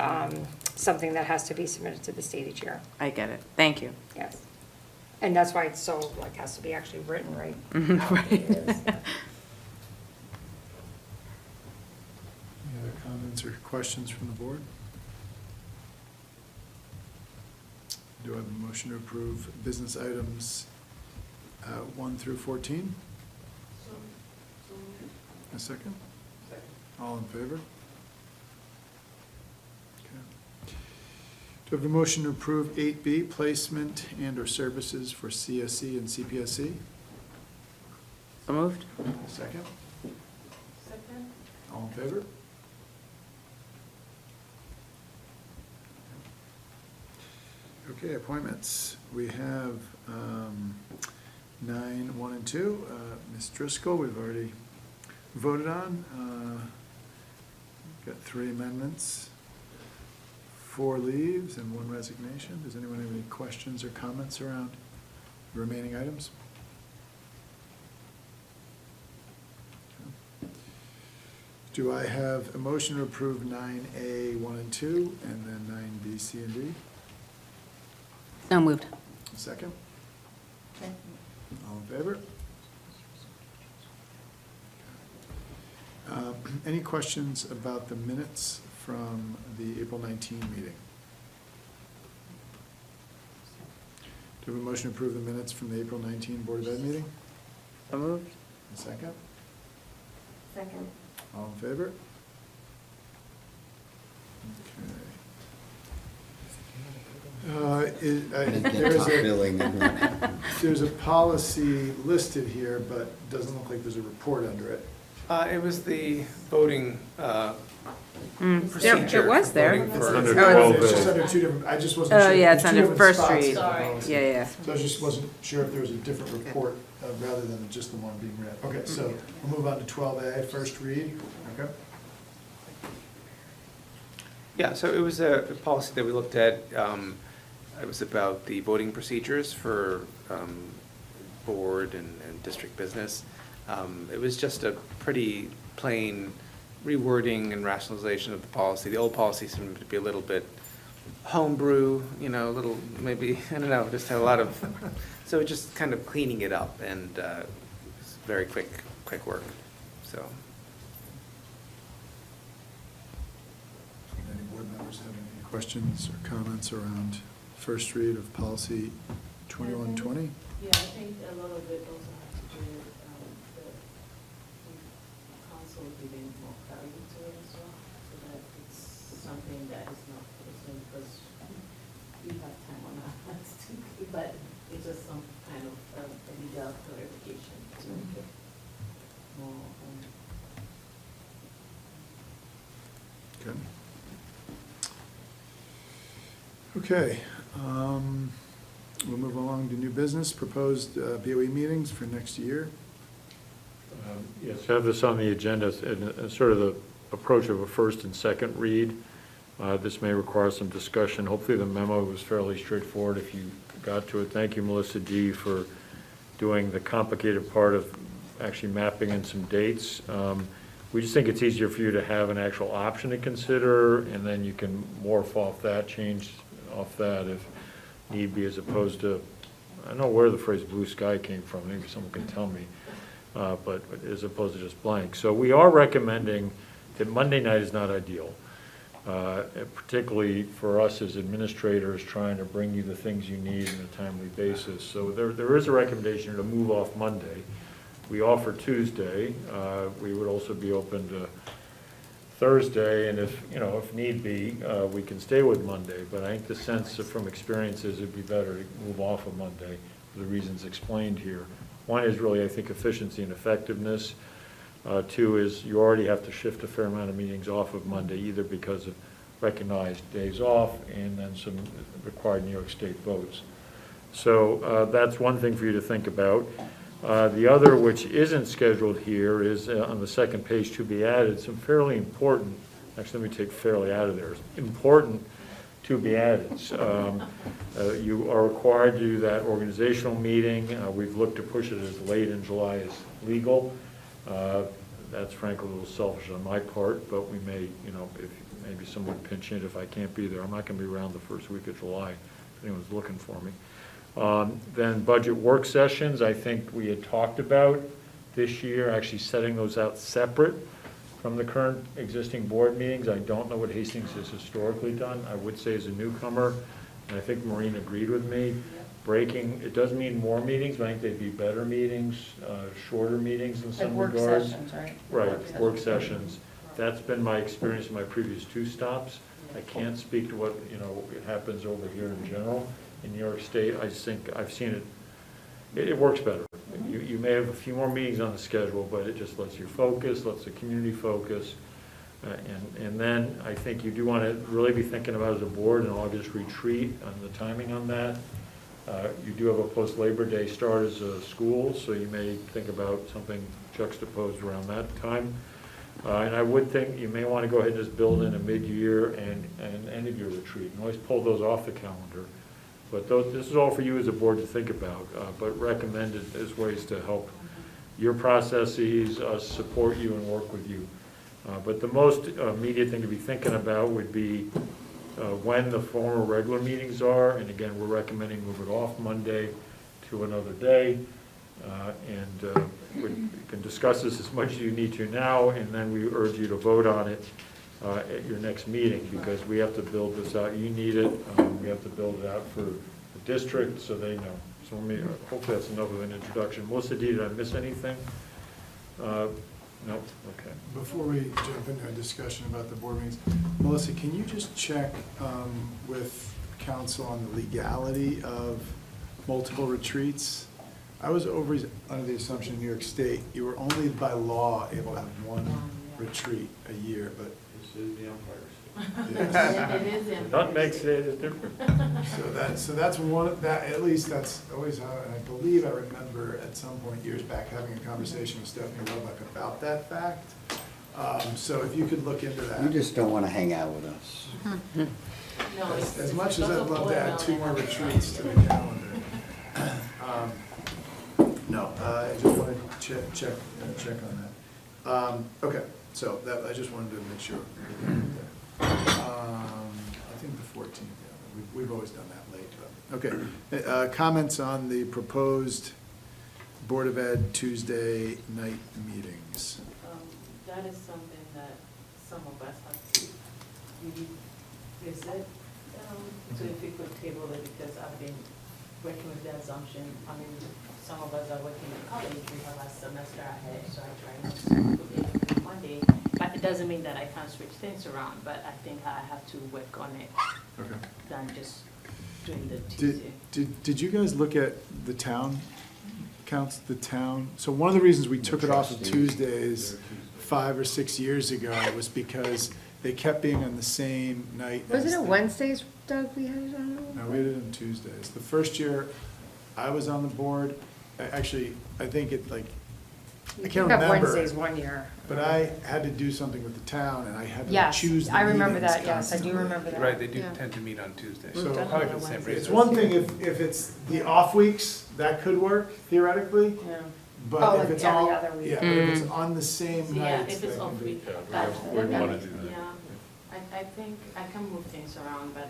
something that has to be submitted to the state each year. I get it. Thank you. Yes. And that's why it's so, like, has to be actually written right. Right. It is. Any other comments or questions from the board? Do I have a motion to approve business items 1 through 14? A second? All in favor? Okay. Do I have a motion to approve 8B, placement and/or services for CSE and CPSC? So moved? A second? Second? All in favor? Okay, appointments. We have 9, 1, and 2. Ms. Driscoll, we've already voted on. Got 3 amendments, 4 leaves, and 1 resignation. Does anyone have any questions or comments around the remaining items? Do I have a motion to approve 9A, 1, and 2, and then 9B, C, and D? So moved. A second? All in favor? Any questions about the minutes from the April 19 meeting? Do we have a motion to approve the minutes from the April 19 Board of Ed meeting? So moved? A second? Second. All in favor? Okay. There's a policy listed here, but doesn't look like there's a report under it. It was the voting procedure. It was there. voting for- Under Oh, 12A. It's just under 2 different, I just wasn't sure. Oh, yeah, it's There's 2 under different first spots read. in the Sorry. policy. Yeah, yeah. So I just wasn't sure if there was a different report rather than just the one being read. Okay, so we'll move on to 12A, first read. Okay. Yeah, so it was a policy that we looked at. It was about the voting procedures for board and district business. It was just a pretty plain rewording and rationalization of the policy. The old policy seemed to be a little bit homebrew, a little, maybe, I don't know, just had a lot of, so just kind of cleaning it up, and it's very quick work, so. Any board members have any questions or comments around first read of policy 2120? Yeah, I think a lot of it also has to do with the council giving more clarity to it as well, so that it's something that is not frozen, because we have time on our hands to, but it's just some kind of a legal clarification to make it more. Good. Okay, we'll move along to new business, proposed BOE meetings for next year. Yes, have this on the agenda, and sort of the approach of a first and second read. This may require some discussion. Hopefully the memo was fairly straightforward if you got to it. Thank you, Melissa D., for doing the complicated part of actually mapping in some dates. We just think it's easier for you to have an actual option to consider, and then you can morph off that, change off that if need be, as opposed to, I don't know where the phrase blue sky came from, maybe someone can tell me, but as opposed to just blank. So we are recommending that Monday night is not ideal, particularly for us as administrators trying to bring you the things you need on a timely basis. So there is a recommendation to move off Monday. We offer Tuesday. We would also be open to Thursday, and if need be, we can stay with Monday. But I think the sense from experience is it'd be better to move off of Monday for the reasons explained here. One is really, I think, efficiency and effectiveness. Two is you already have to shift a fair amount of meetings off of Monday, either because of recognized days off and then some required New York State votes. So that's one thing for you to think about. The other, which isn't scheduled here, is on the second page to be added, some fairly important, actually let me take fairly out of there, important to be added. You are required to do that organizational meeting. We've looked to push it as late in July as legal. That's frankly a little selfish on my part, but we may, if maybe someone pinch hit if I can't be there. I'm not going to be around the first week of July if anyone's looking for me. Then budget work sessions, I think we had talked about this year, actually setting those out separate from the current existing board meetings. I don't know what Hastings has historically done. I would say as a newcomer, and I think Maureen agreed with me, breaking, it doesn't mean more meetings, but I think they'd be better meetings, shorter meetings in some Like work regards. sessions, right? Right, work sessions. That's been my experience in my previous 2 stops. I can't speak to what, happens over here in general. In New York State, I just think I've seen it works better. You may have a few more meetings on the schedule, but it just lets you focus, lets the community focus. And then I think you do want to really be thinking about as a board an August retreat on the timing on that. You do have a post-Labor Day start as a school, so you may think about something juxtaposed around that time. And I would think you may want to go ahead and just build in a mid-year and end-of-year retreat. You can always pull those off the calendar. But this is all for you as a board to think about, but recommended as ways to help your processes, us support you and work with you. But the most immediate thing to be thinking about would be when the former regular meetings are, and again, we're recommending move it off Monday to another day. We can discuss this as much as you need to now, and then we urge you to vote on it at your next meeting, because we have to build this out. You need it. We have to build it out for the district so they know. So hopefully that's enough of an introduction. Melissa D, did I miss anything? No? Okay. Before we jump into a discussion about the board meetings, Melissa, can you just check with council on the legality of multiple retreats? I was always under the assumption in New York State, you were only by law able to have one retreat a year, but. This is the Empire It is in. That makes it different. So that's one of that, at least that's always how, and I believe I remember at some point years back having a conversation with Stephanie Roebuck about that fact. So if you could look into that. You just don't want to hang out with us. No, As much as I'd love to add 2 more retreats to the calendar. No, I just wanted to check on that. Okay, so that, I just wanted to make sure. I think the 14th, yeah, we've always done that late. But, okay, comments on the proposed Board of Ed Tuesday night meetings. That is something that some of us have to revisit. So if we could table it, because I've been working with the assumption, some of us are working in college, we have a semester ahead, so I try not to put it on Monday. But it doesn't mean that I can't switch things around, but I think I have to work on it Okay. than just doing the Tuesday. Did you guys look at the town counts, the town? So one of the reasons we took it off of Tuesdays 5 or 6 years ago was because they kept being on the same night. Wasn't as it the- Wednesdays, Doug, we had it on? No, we did it on Tuesdays. The first year I was on the board, actually, I think it like, I can't remember. Wednesdays one year. But I had to do something with the town and I had to Yes, choose the I remember meetings that, yes, I do constantly. remember that. Right, they do Yeah. tend to meet on Tuesdays, So- probably for the same reason. It's one thing if it's the off weeks, that could work theoretically, Yeah. but Oh, if like it's every all, other week. yeah, but if it's on the same So, yeah, nights, if it's that off can be. week, Yeah, that, we wanna do that. yeah, I think I can move things around, but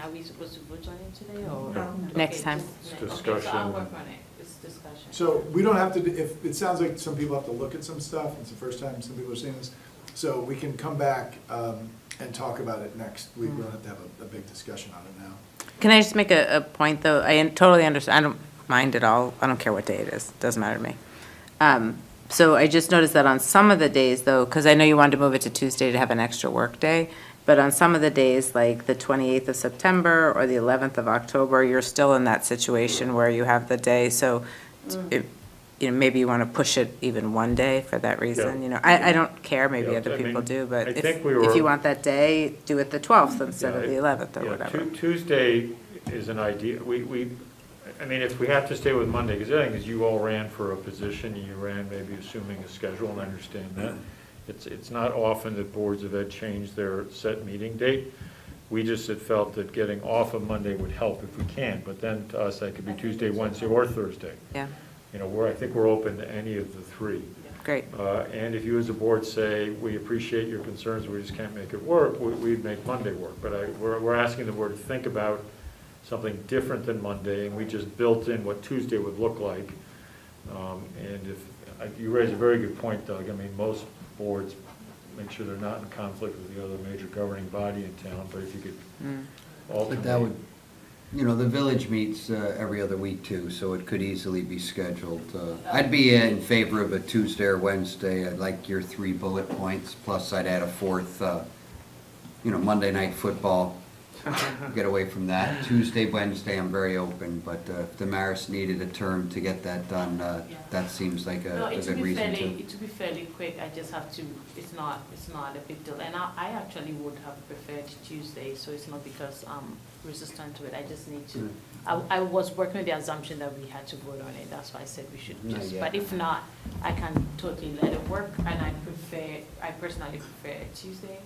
are we supposed to vote on it today, or? No. Okay, Next time. just- It's Okay, so I'll discussion. work on it, it's discussion. So we don't have to, if, it sounds like some people have to look at some stuff, it's the first time some people are seeing this. So we can come back and talk about it next week, we don't have to have a big discussion on it now. Can I just make a point, though? I totally understand, I don't mind at all, I don't care what day it is, doesn't matter to me. So I just noticed that on some of the days, though, because I know you wanted to move it to Tuesday to have an extra work day, but on some of the days, like the 28th of September or the 11th of October, you're still in that situation where you have the day. So you know, maybe you want to push it even one day for that reason, you know. I don't care, maybe Yeah, other I people mean, do, but I if think we were- you want that day, do it the 12th instead of the 11th or Yeah, whatever. Tuesday is an idea, I mean, if we have to stay with Monday, because the other thing is you all ran for a position, and you ran maybe assuming a schedule, and I understand that. It's not often that boards of ed change their set meeting date. We just had felt that getting off of Monday would help if we can, but then to us, that could be Tuesday, Wednesday, or Thursday. Yeah, You know, I think we're open to any of the three. great. And if you as a board say, we appreciate your concerns, we just can't make it work, we'd make Monday work. But we're asking the board to think about something different than Monday, and we just built in what Tuesday would look like. And you raise a very good point, Doug. I mean, most boards make sure they're not in conflict with the other major governing body in town, but if you could alternate. But that would, you know, the village meets every other week too, so it could easily be scheduled. I'd be in favor of a Tuesday or Wednesday. I'd like your 3 bullet points, plus I'd add a 4th, you know, Monday night football. Get away from that. Tuesday, Wednesday, I'm very open, but if Damaris needed a term to get that done, that seems like No, a it good should be reason fairly, to. it should be fairly quick, I just have to, it's not a big deal. And I actually would have preferred Tuesday, so it's not because I'm resistant to it, I just need to, I was working with the assumption that we had to vote on it, that's why I said we should Not just, yet. but if not, I can totally let it work, and I personally prefer Tuesday.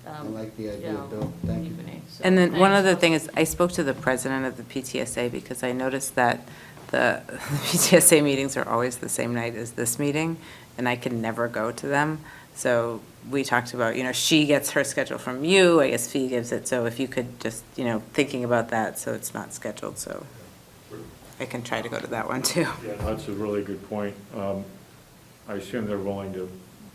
I like the idea, Yeah, Bill. Thank you. evening, so And then one thanks. other thing is, I spoke to the president of the PTSA because I noticed that the PTSA meetings are always the same night as this meeting, and I can never go to them. So we talked about, you know, she gets her schedule from you, I guess Fee gives it, so if you could just, you know, thinking about that, so it's not scheduled, so I can try to go to that one too. Yeah, that's a really good point. I assume they're willing to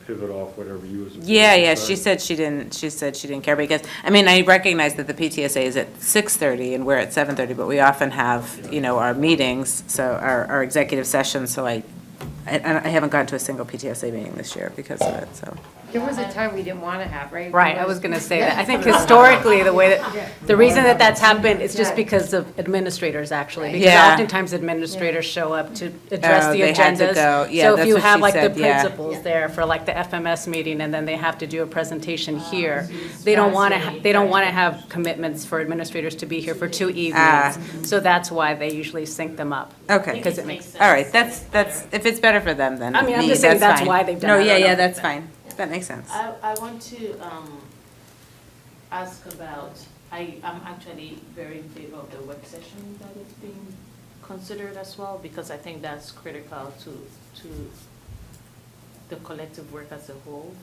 pivot off whatever you as a board Yeah, decide. she said she didn't care, because, I mean, I recognize that the PTSA is at 6:30 and we're at 7:30, but we often have, you know, our meetings, so our executive sessions, so I haven't gone to a single PTSA meeting this year because of it, so. There was a time we didn't want to have, right? Right, I was going to say that. I think historically, the way that, the reason that that's happened is just because of administrators, actually. Because Yeah. oftentimes administrators show up to address Oh, the they had to agendas. go. Yeah, So if that's you what have she like the said, yeah. principals there for like the FMS meeting, and then they have to do a presentation here, they don't want to, they don't want to have commitments for administrators to be here for 2 evenings. So that's why they usually sync them up. Okay. Because it makes, All right, that's, if it's better for them, then I mean, I'm me, just saying that's fine. why they've done No, it. I yeah, don't yeah, know. that's fine. That makes sense. I want to ask about, I'm actually very in favor of the work session that is being considered as well, because I think that's critical to the collective work as a whole.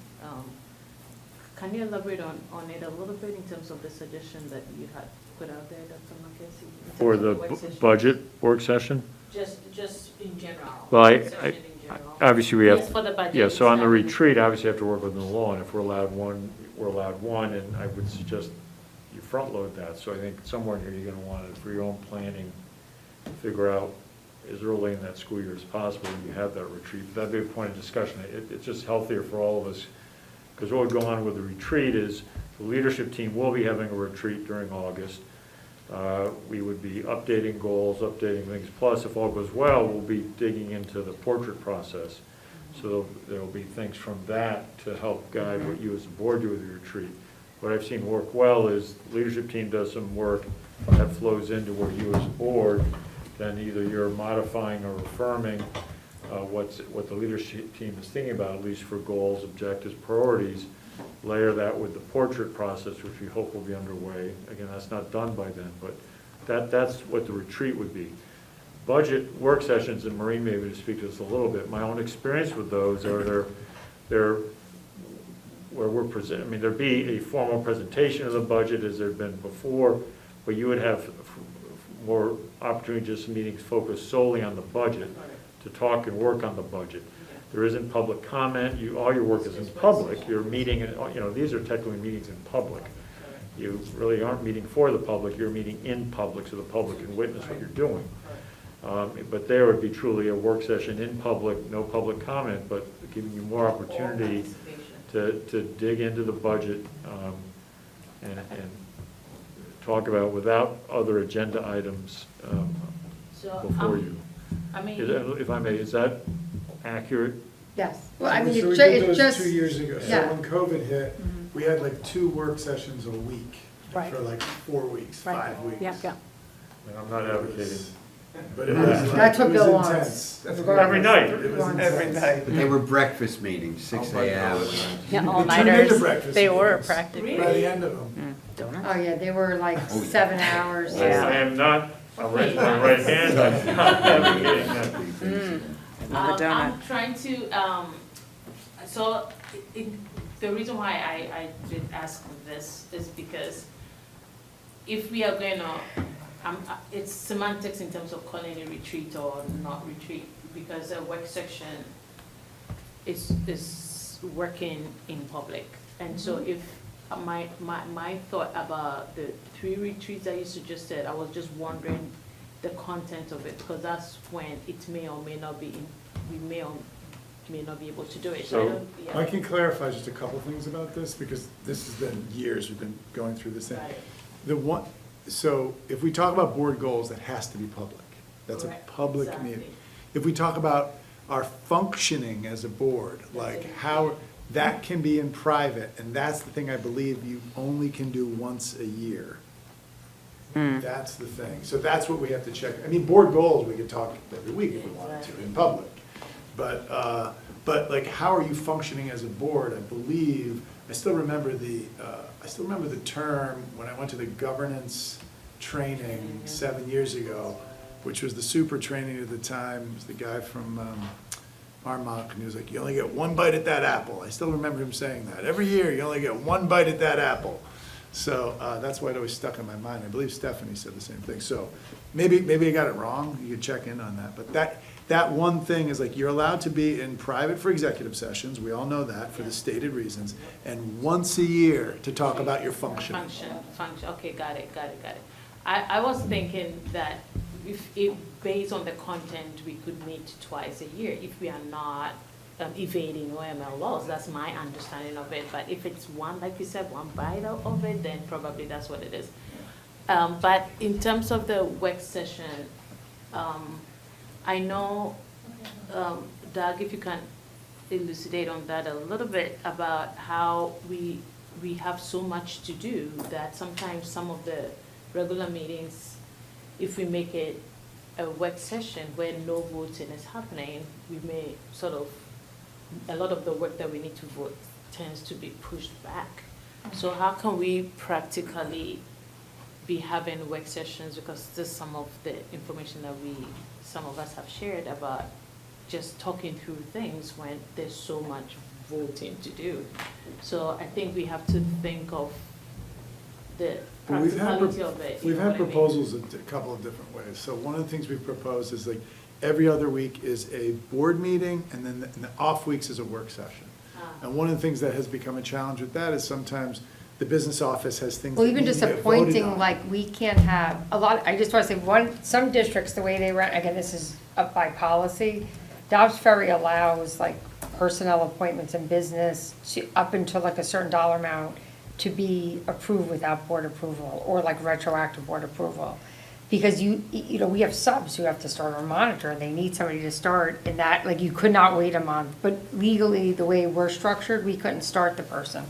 Can you elaborate on it a little bit in terms of the suggestion that you had put out there, Dr. Marquez? in terms For of the work session? budget work session? Just in general. Well, work session in general. obviously we have. Yes, for the budget. Yeah, so on the stuff. retreat, obviously you have to work within the law, and if we're allowed one, we're allowed one, and I would suggest you front load that. So I think somewhere in here, you're gonna want to, for your own planning, figure out as early in that school year as possible when you have that retreat. That'd be a point of discussion. It's just healthier for all of us, because what would go on with the retreat is the leadership team will be having a retreat during August. We would be updating goals, updating things, plus if all goes well, we'll be digging into the portrait process. So there'll be things from that to help guide what you as a board do with your retreat. What I've seen work well is the leadership team does some work that flows into where you as a board, then either you're modifying or affirming what the leadership team is thinking about, at least for goals, objectives, priorities. Layer that with the portrait process, which we hope will be underway. Again, that's not done by then, but that's what the retreat would be. Budget work sessions, and Maureen may be able to speak to this a little bit. My own experience with those are they're where we're present. I mean, there'd be a formal presentation of the budget as there'd been before, but you would have more opportunity, just meetings focused solely on the budget, to talk and work on the budget. There isn't public comment. All your work is in public. You're meeting, you know, these are technically meetings in public. You really aren't meeting for the public. You're meeting in public, so the public can witness what you're doing. But there would be truly a work session in public, no public comment, but giving you more opportunity to dig into the budget and talk about without other agenda items So, before you. I mean. If I may, is that accurate? Yes. Well, I mean, So we it did those just. 2 years ago. So Yeah. when COVID hit, we had like 2 work sessions a week Right. for like 4 weeks, Right. 5 weeks. Yeah, yeah. And I'm not advocating. But it was like, That's what it was Bill wants. intense. Every night. It was Every intense. night. But they were breakfast meetings, 6 Oh, my AM. God. Yeah, It turned all-nighters. into breakfast They were meetings. practically. By the end of them. Oh, yeah, they were like Oh, yeah. 7 hours. I am not, I'll raise my right hand, I'm not advocating that. Another donut. I'm trying to, so the reason why I did ask this is because if we are going to, it's semantics in terms of calling a retreat or not retreat, because a work section is working in public. And so if my thought about the 3 retreats that you suggested, I was just wondering the content of it, because that's when it may or may not be, we may or may not be able to do it. So- I don't- yeah. I can clarify just a couple things about this, because this has been years we've been going through this thing. Right. So if we talk about board goals, that has to be public. That's a Correct. public Exactly. meeting. If we talk about our functioning as a board, like it. how, that can be in private, and that's the thing I believe you only can do once a year. That's the thing. So that's what we have to check. I mean, board goals, we could talk every week if we wanted to in public. But like, how are you functioning as a board? I believe, I still remember the term when I went to the governance training 7 years ago, which was the super training at the time. It was the guy from Armonk, and he was like, you only get 1 bite at that apple. I still remember him saying that. Every year, you only get 1 bite at that apple. So that's why it always stuck in my mind. I believe Stephanie said the same thing. So maybe I got it wrong. You could check in on that. But that one thing is like, you're allowed to be in private for executive sessions. We all know that for the stated reasons. And once a year to talk about your function. Function, okay, got it. I was thinking that if based on the content, we could meet twice a year if we are not evading OML laws. That's my understanding of it. But if it's one, like you said, 1 bite of it, then probably that's what it is. But in terms of the work session, I know, Doug, if you can elucidate on that a little bit about how we have so much to do that sometimes some of the regular meetings, if we make it a work session where no voting is happening, we may sort of, a lot of the work that we need to vote tends to be pushed back. So how can we practically be having work sessions, because this is some of the information that some of us have shared about just talking through things when there's so much voting to do. So I think we have to think of the Well, practicality of it. you We've know had what I mean? proposals in a couple of different ways. So one of the things we've proposed is like, every other week is a board meeting, and then the off weeks is a work session. And one of the things that has become a challenge with that is sometimes the business office has things that Well, need even to just get voted appointing, on. like, we can't have, I just want to say, some districts, the way they run, again, this is up by policy, Dobbs Ferry allows, like, personnel appointments in business up until like a certain dollar amount to be approved without board approval, or like retroactive board approval. Because you know, we have subs who have to start our monitor, and they need somebody to start, and that, like, you could not wait a month. But legally, the way we're structured, we couldn't start the person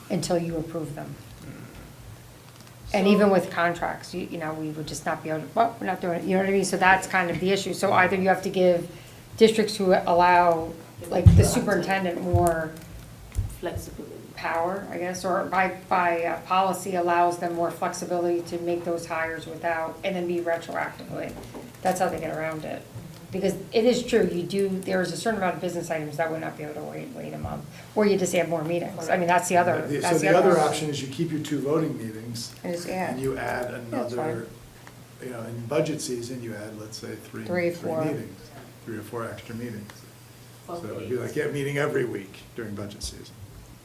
until you approve them. And even with contracts, you know, we would just not be able to, well, we're not doing it, you know what I mean? So that's kind of the issue. So either you have to give districts who allow, like, the superintendent more Flexibility. power, I guess, or by policy allows them more flexibility to make those hires without, and then be retroactively. That's how they get around it. Because it is true, there's a certain amount of business items that would not be able to wait a month, or you just have more meetings. I mean, that's the other, So the other option is you keep your 2 voting meetings, Yeah. and you add That's another, you know, in budget season, you add, let's say, 3 4. meetings, 3 or 4 extra meetings. So Okay. it'd be like, meeting every week during budget season.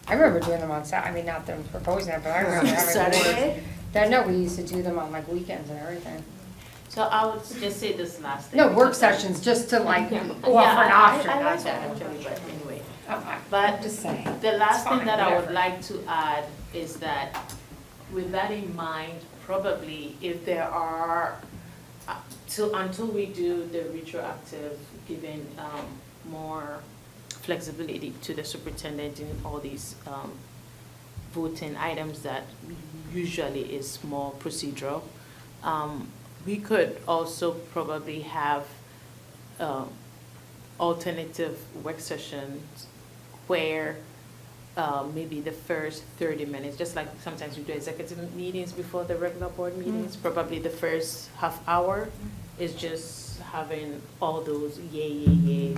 I remember doing them on I mean, not them proposing that, but I remember having Saturday? boards. That, no, we used to do them on like weekends and everything. So I would just say this last thing. No, work sessions, just to like, Yeah, offer an option, I like that's that all. actually, but anyway. I'm But just saying. the last It's thing fine, that I would whatever. like to add is that with that in mind, probably if there are, until we do the retroactive, giving more flexibility to the superintendent in all these voting items that usually is more procedural. We could also probably have alternative work sessions where maybe the first 30 minutes, just like sometimes we do executive meetings before the regular board meetings, probably the first half hour is just having all those yay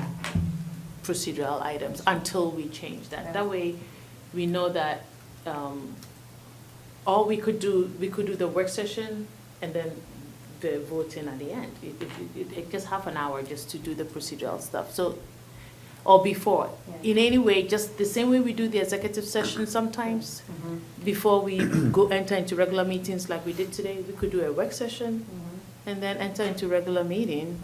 procedural items until we change that. That way, we know that all we could do the work session and then the voting at the end. It just half an hour just to do the procedural stuff. So, or before, in any way, just the same way we do the executive session sometimes, before we go enter into regular meetings like we did today, we could do a work session and then enter into regular meeting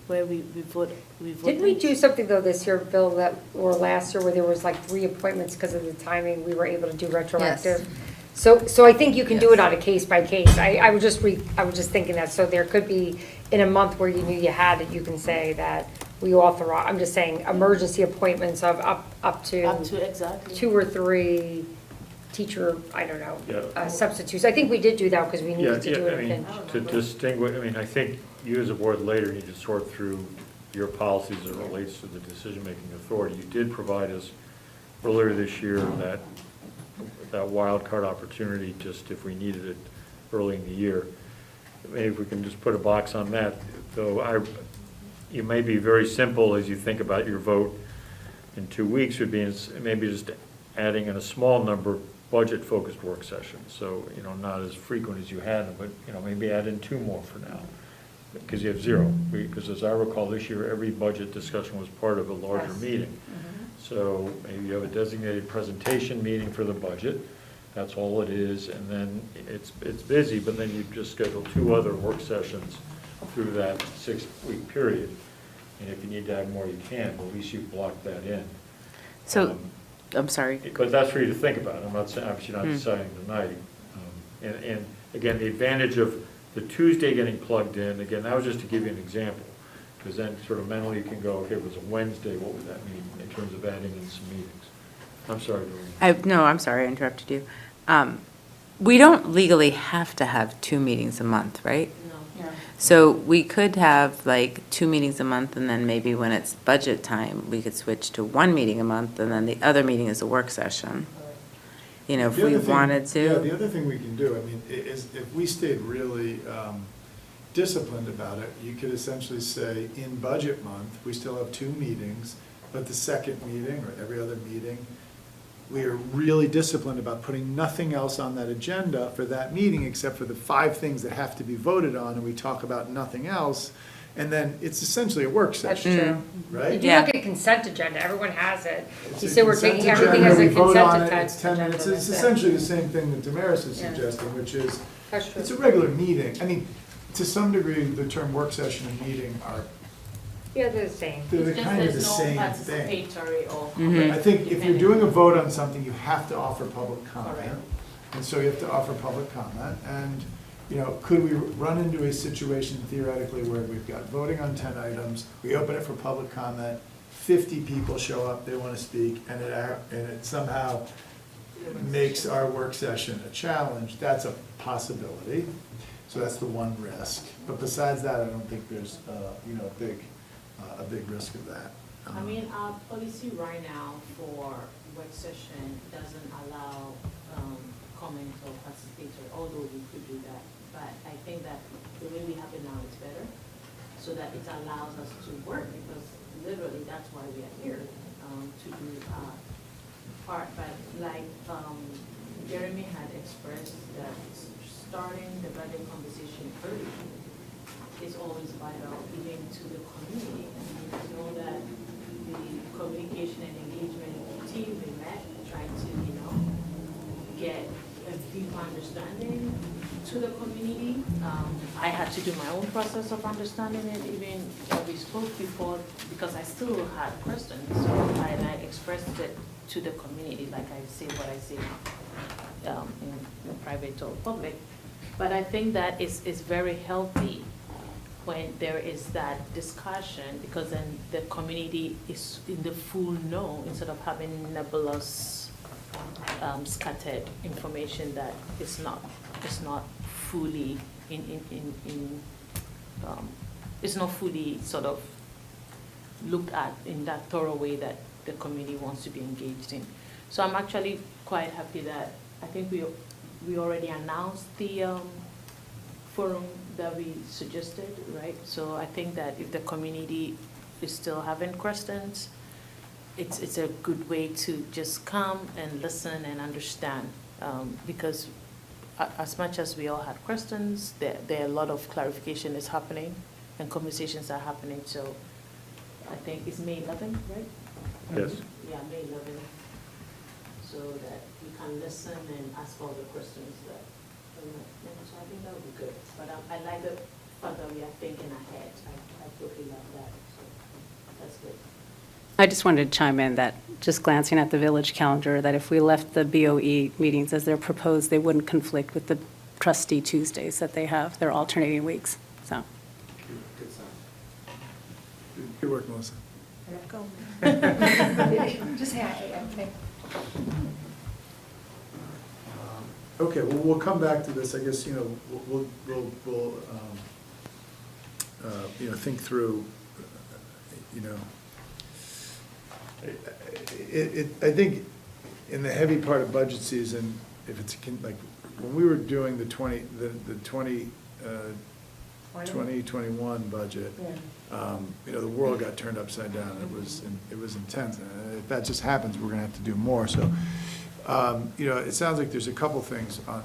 where we vote. Didn't we do something though this year, Bill, or last year, where there was like 3 appointments because of the timing, we were able to do retroactive? So I think you can do it on a case by case. I was just thinking that, so there could be in a month where you knew you had it, you can say that we authorize, I'm just saying, emergency appointments of up to exactly 2 or 3 teacher, I don't know, Yeah. substitutes. I think we did do that because we needed to do it. I mean, to distinguish, I mean, I think you as a board later need to sort through your policies as it relates to the decision-making authority. You did provide us earlier this year that wild card opportunity, just if we needed it early in the year. Maybe if we can just put a box on that, though you may be very simple as you think about your vote in 2 weeks would be maybe just adding in a small number budget-focused work sessions. So, not as frequent as you had them, but, maybe add in 2 more for now. Because you have 0. Because as I recall this year, every budget discussion was part of a larger meeting. So maybe you have a designated presentation meeting for the budget. That's all it is. And then it's busy, but then you just schedule 2 other work sessions through that 6-week period. And if you need to add more, you can, but at least you've blocked that in. So, I'm sorry. But that's for you to think about. I'm not saying, obviously not deciding tonight. And again, the advantage of the Tuesday getting plugged in, again, that was just to give you an example. Because then sort of mentally you can go, okay, if it was a Wednesday, what would that mean in terms of adding in some meetings? I'm sorry, Doreen. No, I'm sorry, I interrupted you. We don't legally have to have 2 meetings a month, right? No. So we could have like 2 meetings a month, and then maybe when it's budget time, we could switch to 1 meeting a month, and then the other meeting is a work session. If we wanted to. Yeah, the other thing we can do, I mean, is if we stayed really disciplined about it, you could essentially say, in budget month, we still have 2 meetings, but the second meeting, or every other meeting, we are really disciplined about putting nothing else on that agenda for that meeting except for the 5 things that have to be voted on, and we talk about nothing else, and then it's essentially a work That's session, true. right? You do look at consent agenda, everyone has it. It's You a say we're consent taking everything agenda, as a we vote on consent it, it's 10 agenda. minutes. It's that's it. essentially the same thing that Damaris is Yeah. suggesting, which is, That's true. it's a regular meeting. I mean, to some degree, the term work session and meeting are, Yeah, they're the same. they're It's kind of the just same there's thing. no participatory or. I think if you're doing a vote on something, you have to offer public comment. Correct. And so you have to offer public comment. And, could we run into a situation theoretically where we've got voting on 10 items, we open it for public comment, 50 people show up, they want to speak, and it somehow makes our work session a challenge? That's a possibility. So that's the one risk. But besides that, I don't think there's, a big risk of that. I mean, our policy right now for work session doesn't allow comment or participatory, although we could do that. But I think that the way we have it now is better, so that it allows us to work, because literally that's why we are here, to do our part. But like Jeremy had expressed, that starting the budget conversation early is always vital, even to the community. And we know that the communication and engagement team, we met, trying to, get a deep understanding to the community. I had to do my own process of understanding it, even we spoke before, because I still had questions. So I expressed it to the community, like I say what I say now, in private or public. But I think that is very healthy when there is that discussion, because then the community is in the full know instead of having nebulous, scattered information that is not fully it's not fully sort of looked at in that thorough way that the community wants to be engaged in. So I'm actually quite happy that I think we already announced the forum that we suggested, right? So I think that if the community is still having questions, it's a good way to just come and listen and understand, because as much as we all had questions, there are a lot of clarification is happening and conversations are happening. So I think it's May 11th, right? Yes. Yeah, May 11th, so that we can listen and ask all the questions that, so I think that would be good. But I like the fact that we are thinking ahead. I totally love that, so that's good. I just wanted to chime in that, just glancing at the village calendar, that if we left the BOE meetings as they're proposed, they wouldn't conflict with the trustee Tuesdays that they have. They're alternating weeks, so. Good sign. Good work, Melissa. Just say I. Okay, well, we'll come back to this, I guess, we'll think through, I think in the heavy part of budget season, if it's, like, when we were doing the 2021 budget, the world got turned upside down. It was intense. And if that just happens, we're gonna have to do more, so. It sounds like there's a couple things on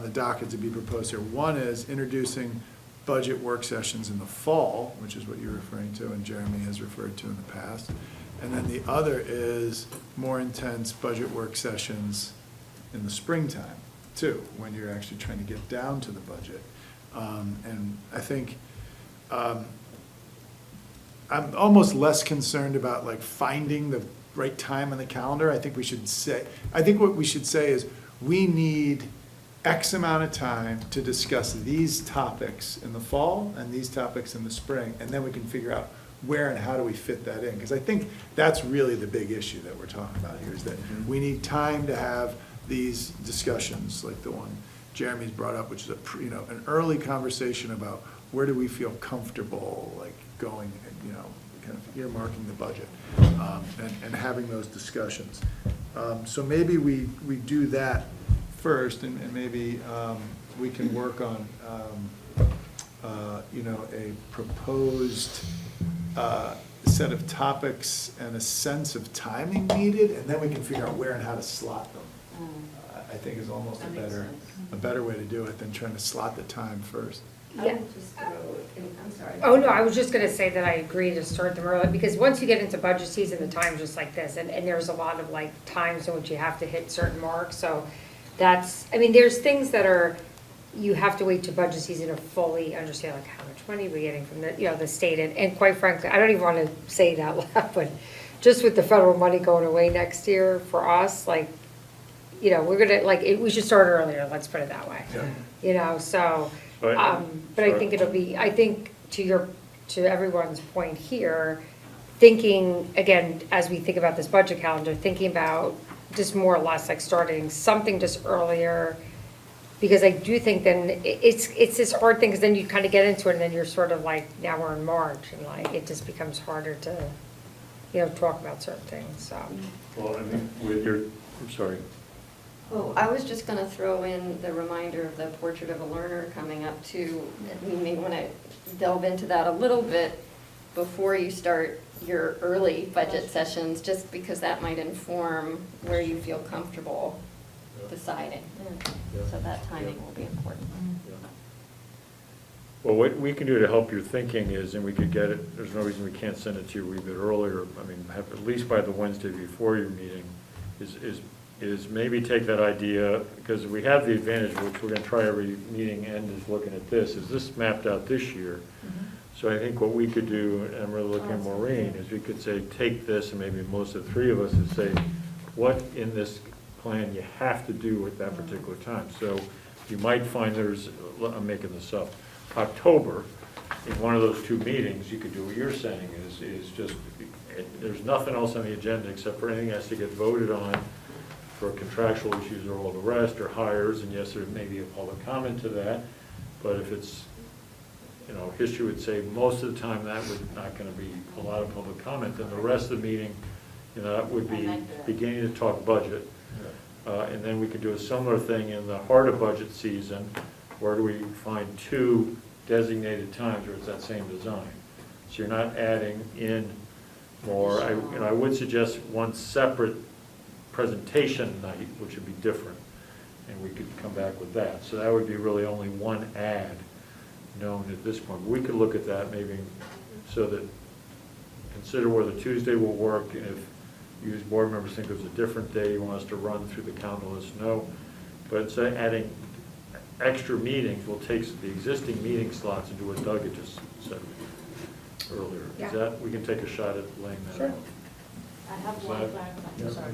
the docket to be proposed here. One is introducing budget work sessions in the fall, which is what you're referring to and Jeremy has referred to in the past. And then the other is more intense budget work sessions in the springtime, too, when you're actually trying to get down to the budget. And I think I'm almost less concerned about like finding the right time on the calendar. I think what we should say is we need X amount of time to discuss these topics in the fall and these topics in the spring, and then we can figure out where and how do we fit that in. Because I think that's really the big issue that we're talking about here, is that we need time to have these discussions, like the one Jeremy's brought up, which is an early conversation about where do we feel comfortable, like going, kind of earmarking the budget, and having those discussions. So maybe we do that first, and maybe we can work on a proposed set of topics and a sense of timing needed, and then we can figure out where and how to slot them. I think is almost a better way to do it than trying to slot the time first. Yeah. I'm sorry. Oh, no, I was just gonna say that I agree to start them early, because once you get into budget season, the time's just like this, and there's a lot of like times in which you have to hit certain marks, so there's things that are, you have to wait to budget season to fully understand, like how much money we're getting from the state, and quite frankly, I don't even wanna say it out loud, but just with the federal money going away next year for us, like, we're gonna, we should start earlier, let's put it that way. Yeah. So, But I think I think to everyone's point here, thinking, again, as we think about this budget calendar, thinking about just more or less like starting something just earlier, because I do think then it's this hard thing, because then you kind of get into it and then you're sort of like, now we're in March, and like, it just becomes harder to, talk about certain things, so. Well, I'm sorry. Oh, I was just going to throw in the reminder of the Portrait of a Learner coming up too. You may want to delve into that a little bit before you start your early budget sessions, just because that might inform where you feel comfortable deciding. So that timing will be important. Well, what we can do to help your thinking is, and we could get it, there's no reason we can't send it to you a wee bit earlier, have at least by the Wednesday before your meeting, is maybe take that idea, because we have the advantage, which we're going to try every meeting end is looking at this, is this mapped out this year? So I think what we could do, and I'm really looking at Maureen, is we could say, take this, and maybe most of the three of us would say, what in this plan you have to do at that particular time. So you might find I'm making this up, October, in one of those two meetings, you could do what you're saying, is just, there's nothing else on the agenda except for anything that has to get voted on for contractual issues or all the rest, or hires, and yes, there may be a public comment to that, but if it's, history would say most of the time that would not gonna be a lot of public comment, then the rest of the meeting, that would be beginning to talk budget. And then we could do a similar thing in the heart of budget season, where do we find two designated times where it's that same design. So you're not adding in more. I would suggest one separate presentation night, which would be different, and we could come back with that. So that would be really only one ad known at this point. But we could look at that maybe so that, consider whether Tuesday will work, and if you as board members think there's a different day you want us to run through the calendar, let us know. But instead of adding extra meetings, we'll take the existing meeting slots and do what Doug had just said earlier. Yeah. Is that, we can take a shot at laying that Sure. out. I have Is one that- clarifying, yeah. sorry,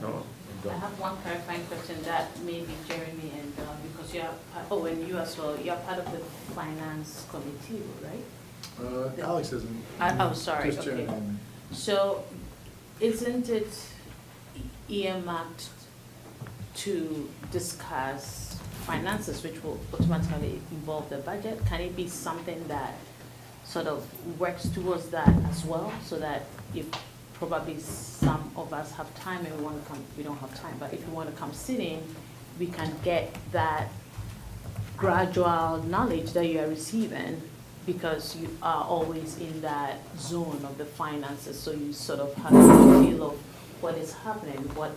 No, I'm I done. have one clarifying question that maybe Jeremy and, because you are, and you as well, you're part of the finance committee, right? Alex isn't. Oh, sorry, Just okay. Jeremy. So, isn't it earmarked to discuss finances, which will automatically involve the budget? Can it be something that sort of works towards that as well, so that if probably some of us have time and we want to come, we don't have time, but if we want to come sitting, we can get that gradual knowledge that you are receiving, because you are always in that zone of the finances, so you sort of have a feel of what is happening, what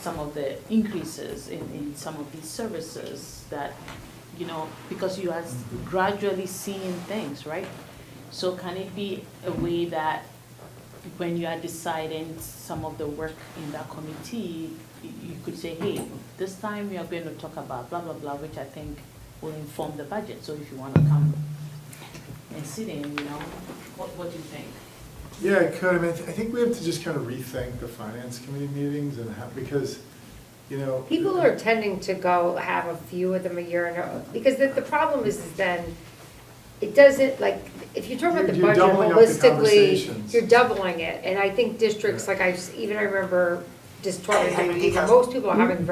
some of the increases in some of these services that, because you are gradually seeing things, right? So can it be a way that when you are deciding some of the work in that committee, you could say, hey, this time we are going to talk about blah, blah, blah, which I think will inform the budget. So if you want to come and sit in, what do you think? Yeah, it could. I mean, I think we have to just kind of rethink the finance committee meetings and how, because, People are tending to go have a few of them a year, because the problem is then, it doesn't, like, if you're talking about the You're budget doubling up the holistically, conversations. you're doubling it, and I think districts, like I remember just talking to people, most people are having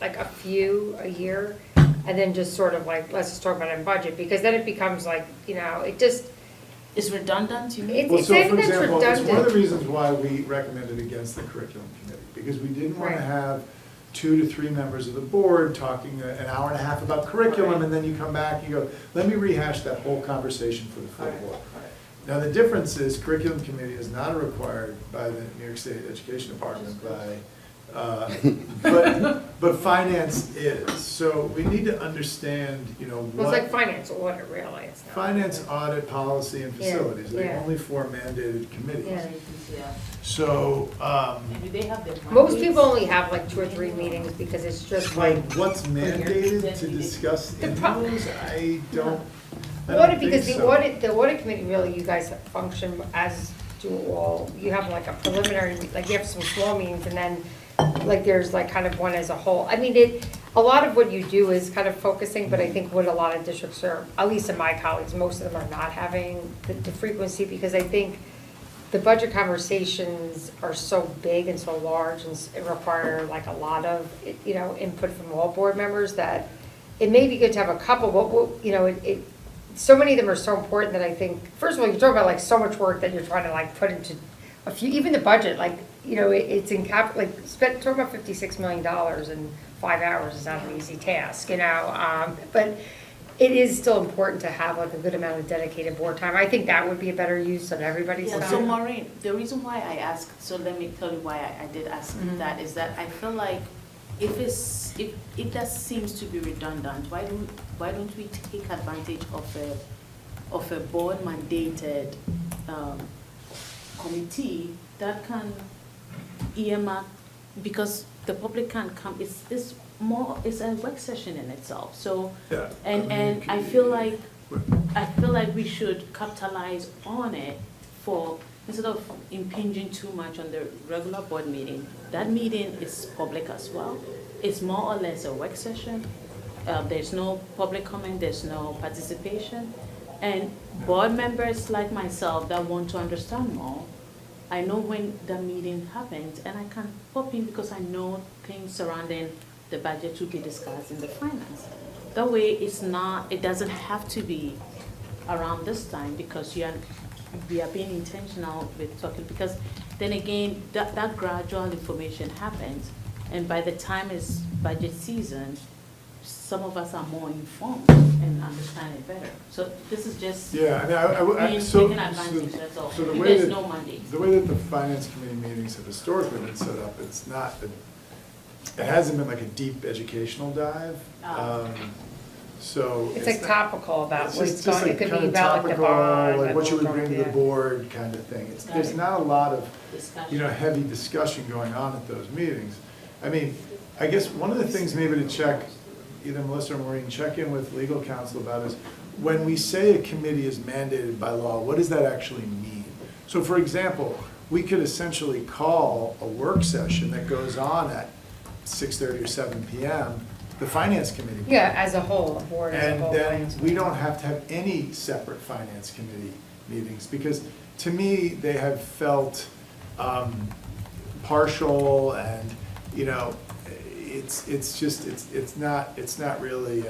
like a few a year, and then just sort of like, let's just talk about it in budget, because then it becomes like, it just, It's redundant, you mean? Well, it's so saying for that's example, it's one of the redundant. reasons why we recommended against the curriculum committee, because we didn't want to Right. have 2 to 3 members of the board talking an hour and a half about curriculum, and then you come back, you go, let me rehash that whole conversation for the full board. Now, the difference is curriculum committee is not required by the New York State Education Department but finance is. So we need to understand, Well, it's what. like finance audit, really, it's not. Finance, audit, policy, and Yeah, facilities, are the yeah. only 4 mandated committees. Yeah. So, And do they have their Most mandates? people only have like 2 or 3 meetings, because it's just like, like, what's mandated to discuss The in pro- those, I don't audit, think because the so. audit committee, really, you guys function as do all, you have like a preliminary, like you have some small meetings, and then like there's like kind of one as a whole. I mean, a lot of what you do is kind of focusing, but I think what a lot of districts are, at least in my colleagues, most of them are not having the frequency, because I think the budget conversations are so big and so large and require like a lot of, input from all board members, that it may be good to have a couple, but, so many of them are so important that I think, first of all, you're talking about like so much work that you're trying to like put into a few, even the budget, like, it's in talking about $56 million in 5 hours is not an easy task, but it is still important to have like a good amount of dedicated board time. I think that would be a better use of everybody's Yeah, time. so Maureen, the reason why I asked, so let me tell you why I did ask that, is that I feel like if that seems to be redundant, why don't we take advantage of a board mandated committee that can earmark, because the public can come, it's a work session in itself, so. Yeah, And I feel like we should capitalize on it instead of impinging too much on the regular board meeting. That meeting is public as well. It's more or less a work session. There's no public comment, there's no participation. And board members like myself that want to understand more, I know when the meeting happens, and I can pop in because I know things surrounding the budget to be discussed in the finance. That way, it doesn't have to be around this time, because we are being intentional with talking, because then again, that gradual information happens, and by the time it's budget season, some of us are more informed and understand it better. So this is just Yeah, I mean, taking advantage, that's all. So the way There's that, no Monday. the way that the finance committee meetings have historically been set up, it's not, it hasn't been like a deep educational dive. So. It's like not- topical about it's what's just like going, it could kinda be about like the topical, bond. like what should we we'll bring to go- the yeah. board kind of thing. There's not a lot of, heavy discussion going on at those meetings. I mean, I guess one of the things maybe to check, either Melissa or Maureen, check in with legal counsel about is, when we say a committee is mandated by law, what does that actually mean? So for example, we could essentially call a work session that goes on at 6:30 or 7 PM, the finance committee. Yeah, as a whole, a board as a And whole. then plans. we don't have to have any separate finance committee meetings, because to me, they have felt partial and, you know, it's not really,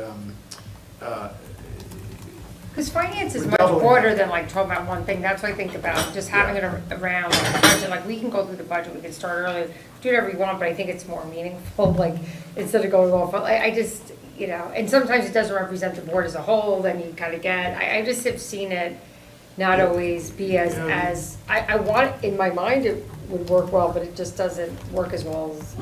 Because finance is We're much doubling broader that. than like talking about one thing, that's what I think about, just having it around like the budget, like we can go through the budget, we can start early, do whatever you want, but I think it's more meaningful, like, instead of going off, I just, you know, and sometimes it doesn't represent the board as a whole, then you kind of get, I just have seen it not always be as, I want, in my mind, it would work well, but it just doesn't work as well as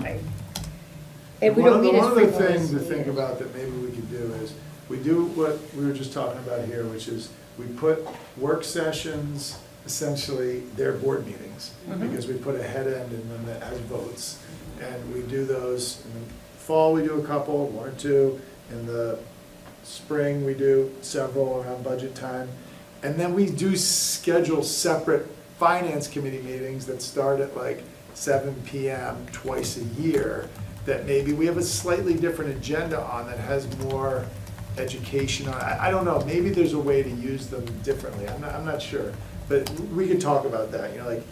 and we don't meet as One of the frequently things as to think about that maybe we could do is, we do what we were just talking about here, which is we put work sessions, essentially, they're board meetings, because we put a head end in them that has votes. And we do those, in the fall we do a couple, one or two, in the spring we do several around budget time. And then we do schedule separate finance committee meetings that start at like 7 PM twice a year, that maybe we have a slightly different agenda on that has more education on. I don't know, maybe there's a way to use them differently, I'm not sure. But we could talk about that, you know, like,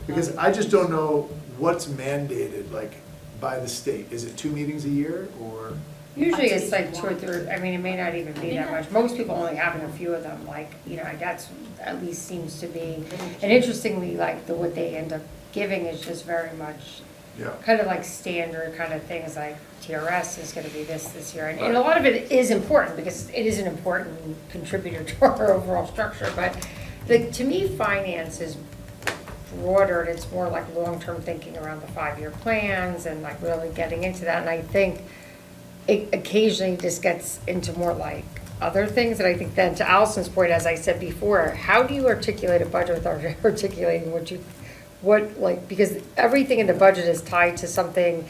because I just don't know what's mandated, like, by the state. Is it 2 meetings a year, or? Usually it's like 2 or 3, I mean, it may not even be that much. Most people only having a few of them, like, you know, that's at least seems to be. And interestingly, like, what they end up giving is just very much Yeah. kind of like standard kind of things, like TRS is gonna be this year. And a lot of it is important, because it is an important contributor to our overall structure. But, like, to me, finance is broader, and it's more like long-term thinking around the 5-year plans and like really getting into that. And I think it occasionally just gets into more like other things. And I think then, to Allison's point, as I said before, how do you articulate a budget without articulating because everything in the budget is tied to something,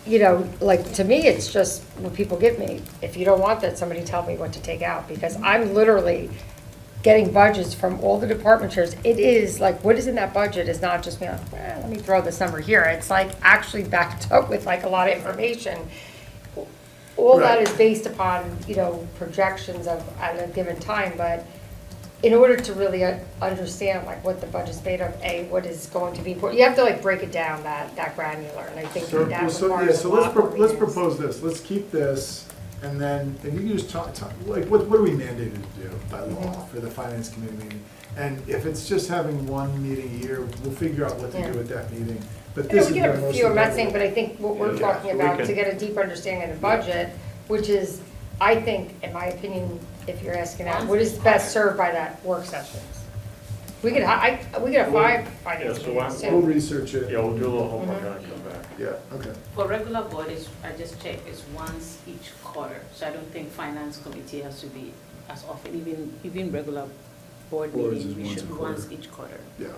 you know, like, to me, it's just what people give me. If you don't want that, somebody tell me what to take out, because I'm literally getting budgets from all the department chairs. It is like, what is in that budget is not just me, like, let me throw this number here. It's like actually backed up with like a lot of information. All that Right. is based upon, you know, projections of at a given time, but in order to really understand like what the budget's made of, what is going to be important, you have to like break it down that granular, and I think that requires a lot more Let's meetings. propose this, let's keep this, and then, and you can just talk, like, what are we mandated to do by law for the finance committee meeting? And if it's just having 1 meeting a year, we'll figure out what to do with that meeting. But You know, this we is can the have a most few, I'm not important. saying, but I think what we're Yeah, talking we about, can- to get a deeper understanding of the budget, which is, I think, in my opinion, if you're asking that, what is best served by that work sessions? We could, we could have 5 finance Yeah, so meetings We'll too. research it. Yeah, we'll do a little homework and come back. Yeah, okay. For regular board, I just checked, it's once each quarter, so I don't think finance committee has to be as often, even regular board Boards meetings, is we once should a be once quarter. each quarter. Yeah.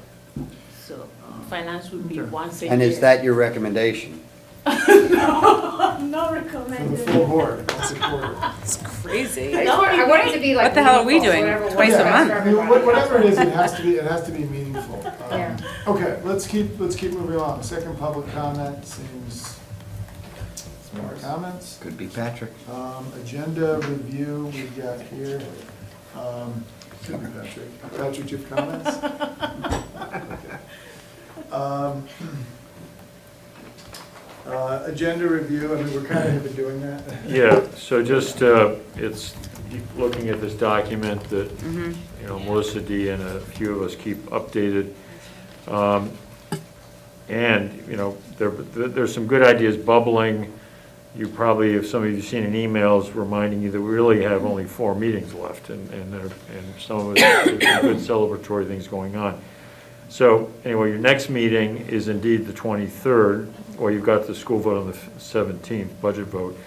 So, finance would be Okay. once a year. And is that your recommendation? I'm not For the recommending. full board, once a quarter. It's crazy. I want it to be like. What the hell are we meaningful, doing? whatever works Twice a best month? for I mean, everybody. whatever it is, it has to be meaningful. Yeah. Okay, let's keep moving on. Second public comment seems, more comments. Could be Patrick. Agenda review we've got here. Excuse me, Patrick. Patrick, do you have comments? Okay. Agenda review, I mean, we're kind of have been doing that. Yeah, so just, it's looking at this document that, you know, Melissa D. and a few of us keep updated. And, you know, there's some good ideas bubbling. You probably, if some of you have seen in emails reminding you that we really have only 4 meetings left, and some of it, there's some good celebratory things going on. So, anyway, your next meeting is indeed the 23rd, or you've got the school vote on the 17th, budget vote,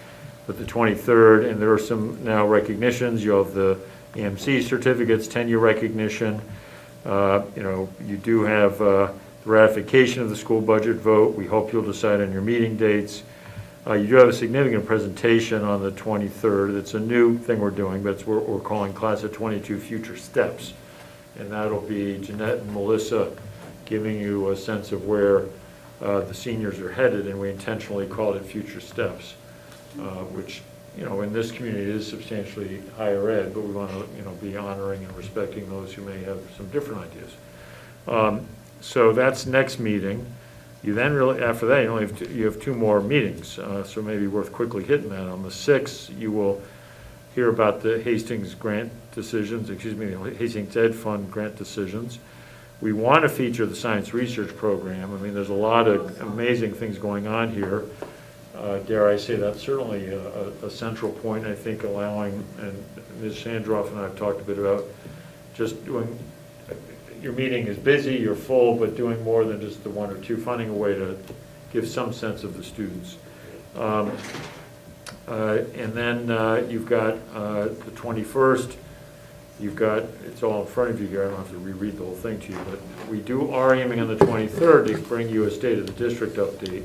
but the 23rd, and there are some now recognitions. You have the EMC certificates, tenure recognition. You know, you do have the ratification of the school budget vote. We hope you'll decide on your meeting dates. You do have a significant presentation on the 23rd. It's a new thing we're doing, but it's what we're calling Class of 22 Future Steps. And that'll be Jeanette and Melissa giving you a sense of where the seniors are headed, and we intentionally called it Future Steps, which, you know, in this community is substantially higher ed, but we want to, you know, be honoring and respecting those who may have some different ideas. So that's next meeting. You then really, after that, you have 2 more meetings, so maybe worth quickly hitting that. On the 6th, you will hear about the Hastings grant decisions, the Hastings Ed Fund grant decisions. We want to feature the science research program. I mean, there's a lot of amazing things going on here. Dare I say that's certainly a central point, I think, allowing, and Ms. Sandroff and I have talked a bit about just doing, your meeting is busy, you're full, but doing more than just the 1 or 2, finding a way to give some sense of the students. And then you've got the 21st, you've got, it's all in front of you here, I don't have to reread the whole thing to you, but we are aiming on the 23rd to bring you a State of the District update,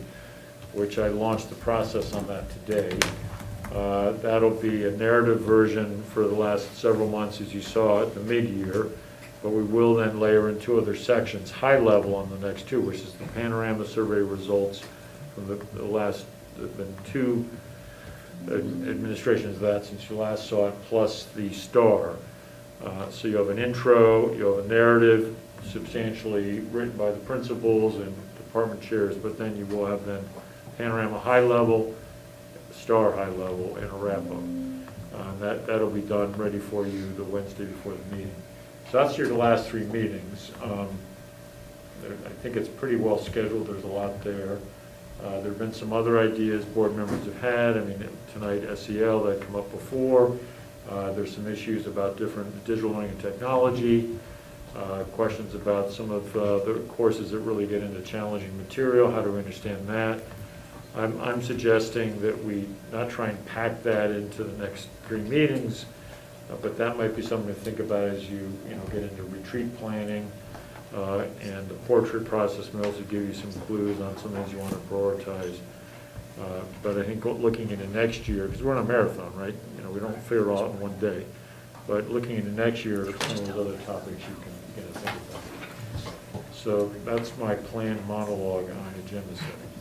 which I launched the process on that today. That'll be a narrative version for the last several months, as you saw at the mid-year, but we will then layer in 2 other sections, high level on the next 2, which is the panorama survey results from the last, there have been 2 administrations of that since you last saw it, plus the STAR. So you have an intro, you have a narrative substantially written by the principals and department chairs, but then you will have then panorama high level, STAR high level, and a wrap-up. That'll be done, ready for you the Wednesday before the meeting. So that's your last 3 meetings. I think it's pretty well scheduled. There's a lot there. There have been some other ideas board members have had. I mean, tonight SEL that come up before. There's some issues about different digital learning and technology. Questions about some of the courses that really get into challenging material. How do we understand that? I'm suggesting that we not try and pack that into the next 3 meetings, but that might be something to think about as you get into retreat planning. And the portrait process may also give you some clues on some things you want to prioritize. But I think looking into next year, because we're on a marathon, right? We don't figure it all out in one day. But looking into next year, some of those other topics you can think about. So that's my planned monologue on agenda setting.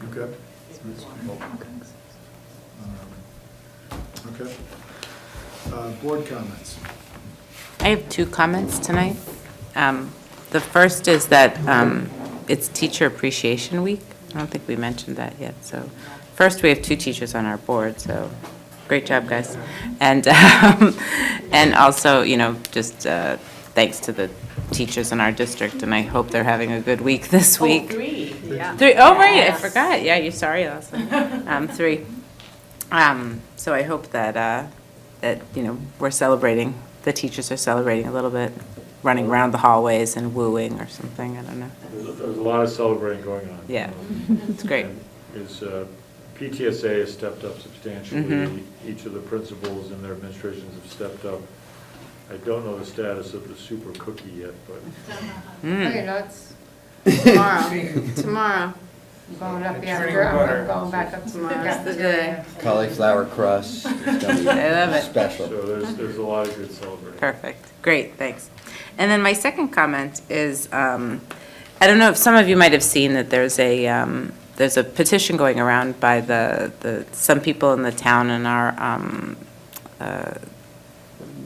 Okay. Okay. Board comments. I have 2 comments tonight. The first is that it's Teacher Appreciation Week. I don't think we mentioned that yet. So first, we have 2 teachers on our board, so great job, guys. And also, just thanks to the teachers in our district, and I hope they're having a good week this week. 3. Yeah. 3. Oh, right, I forgot. Yeah, you're sorry, Allison. 3. So I hope that we're celebrating. The teachers are celebrating a little bit, running around the hallways and wooing or something. I don't know. There's a lot of celebrating going on. Yeah, it's great. PTSA has stepped up substantially. Each of the principals and their administrations have stepped up. I don't know the status of the super cookie yet, but. Okay, nuts. Tomorrow. I'm going up after, I'm going back up tomorrow. That's the day. Cauliflower crust, it's gonna be I love it. special. So there's a lot of good celebrating. Perfect. Great, thanks. And then my second comment is, I don't know if some of you might have seen that there's a petition going around by some people in the town and are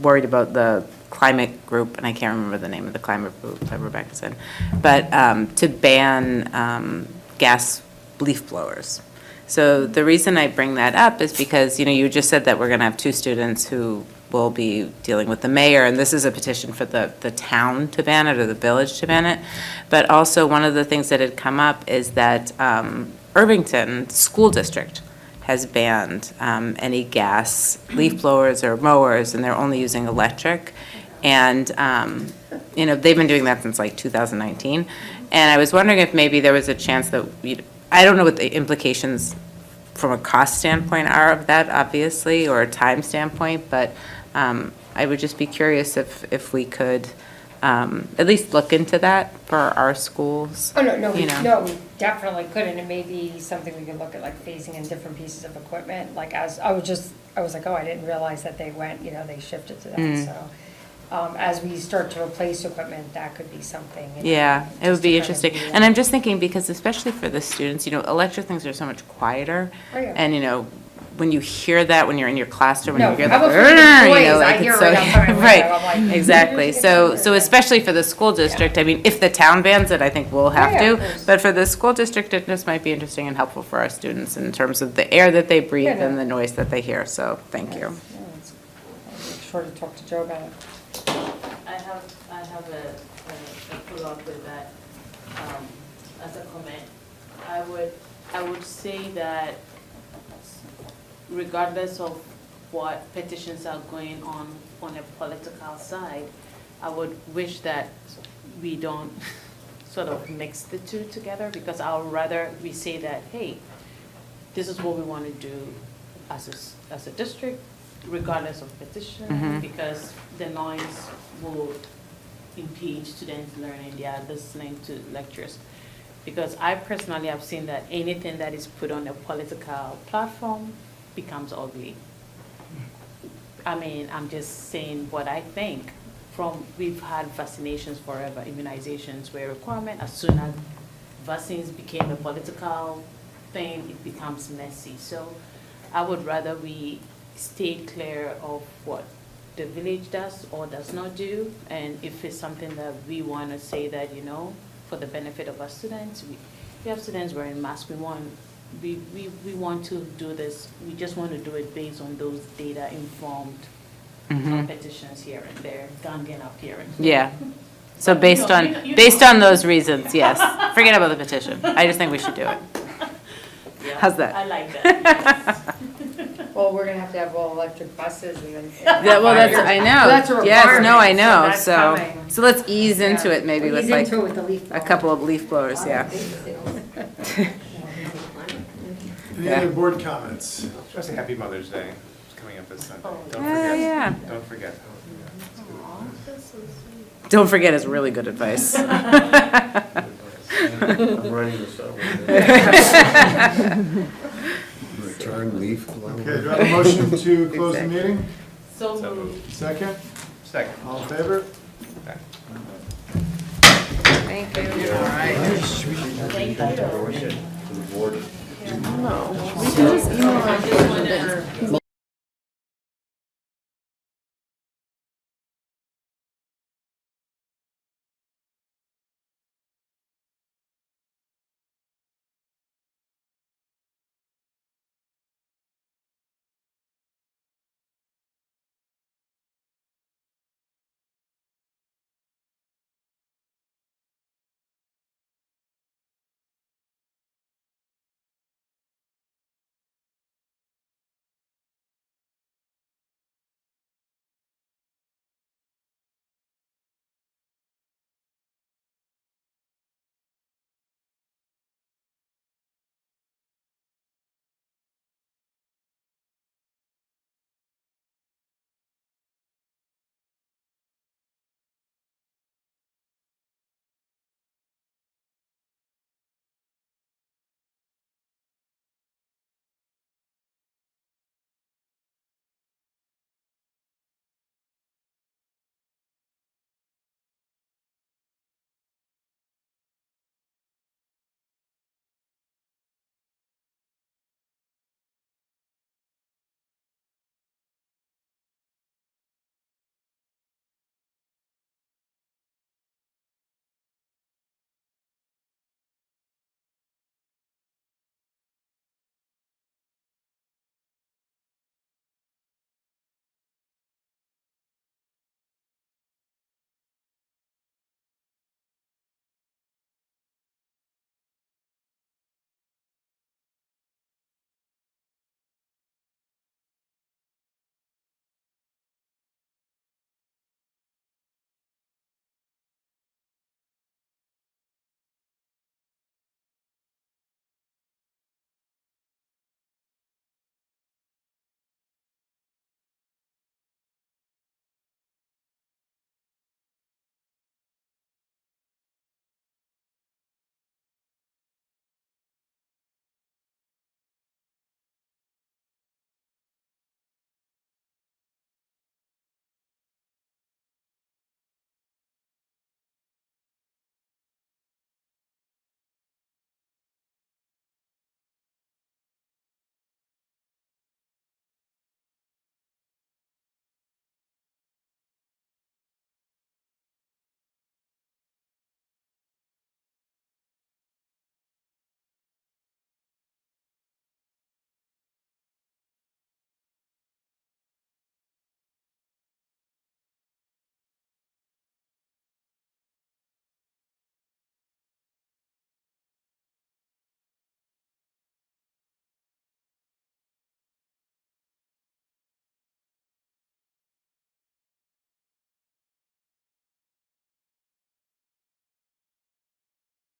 worried about the climate group, and I can't remember the name of the climate group that Rebecca's in, but to ban gas leaf blowers. So the reason I bring that up is because, you just said that we're going to have 2 students who will be dealing with the mayor, and this is a petition for the town to ban it or the village to ban it. But also, one of the things that had come up is that Irvington School District has banned any gas leaf blowers or mowers, and they're only using electric. And, they've been doing that since like 2019. And I was wondering if maybe there was a chance that I don't know what the implications from a cost standpoint are of that, obviously, or a time standpoint, but I would just be curious if we could at least look into that for our schools. Oh, no, we definitely could, and it may be something we could look at, like phasing in different pieces of equipment, like I was like, oh, I didn't realize that they went, they shifted to that, so. As we start to replace equipment, that could be something. Yeah, it would just be to kind of interesting. do And that. I'm just thinking, because especially for the students, electric things are so much quieter. Oh, yeah. And, when you hear that, when you're in your classroom, when No, you hear how the, about for the employees? I like, hear it's it outside my window. right, I'm like, exactly. "Here's So, the so especially for the school district, I mean, if the town bans it, I think we'll have Yeah, of to. course. But for the school district, it just might be interesting and helpful for our students in terms of the air that they breathe Yeah, no. and the noise that they hear. So, thank you. Yeah, I'll make sure to talk to Joe about it. I have a follow-up with that, as a comment. I would say that regardless of what petitions are going on a political side, I would wish that we don't sort of mix the two together, because I would rather we say that, hey, this is what we want to do as a district, regardless of petition, because the noise will impede students learning. They are listening to lectures. Because I personally have seen that anything that is put on a political platform becomes ugly. I mean, I'm just saying what I think. We've had vaccinations forever, immunizations were a requirement. As soon as vaccines became a political thing, it becomes messy. So I would rather we stay clear of what the village does or does not do. And if it's something that we want to say that, for the benefit of our students, we have students wearing masks. We want to do this. We just want to do it based on those data-informed petitions here and there, ganging up here and there. Yeah. So based on those reasons, yes. Forget about the petition. I just think we should do it. Yeah, How's that? I like that. Well, we're gonna have to have all electric buses and then. Yeah, well, I know. That's a Yes, no, I requirement, know, that's so, coming. so let's ease into it maybe We'll with ease like into it with the leaf a blower. couple of leaf blowers, yeah. Any other board comments? Just a happy Mother's Day. It's coming up this Sunday. Don't Oh, forget. yeah. Don't forget. Don't forget is really good advice. I'm writing this out. Return leaf blower. Okay, do I have a motion to close the meeting? So So moved. moved. Second? Second. All in favor? Okay. Thank you. Thank you. The board. No, we can just email our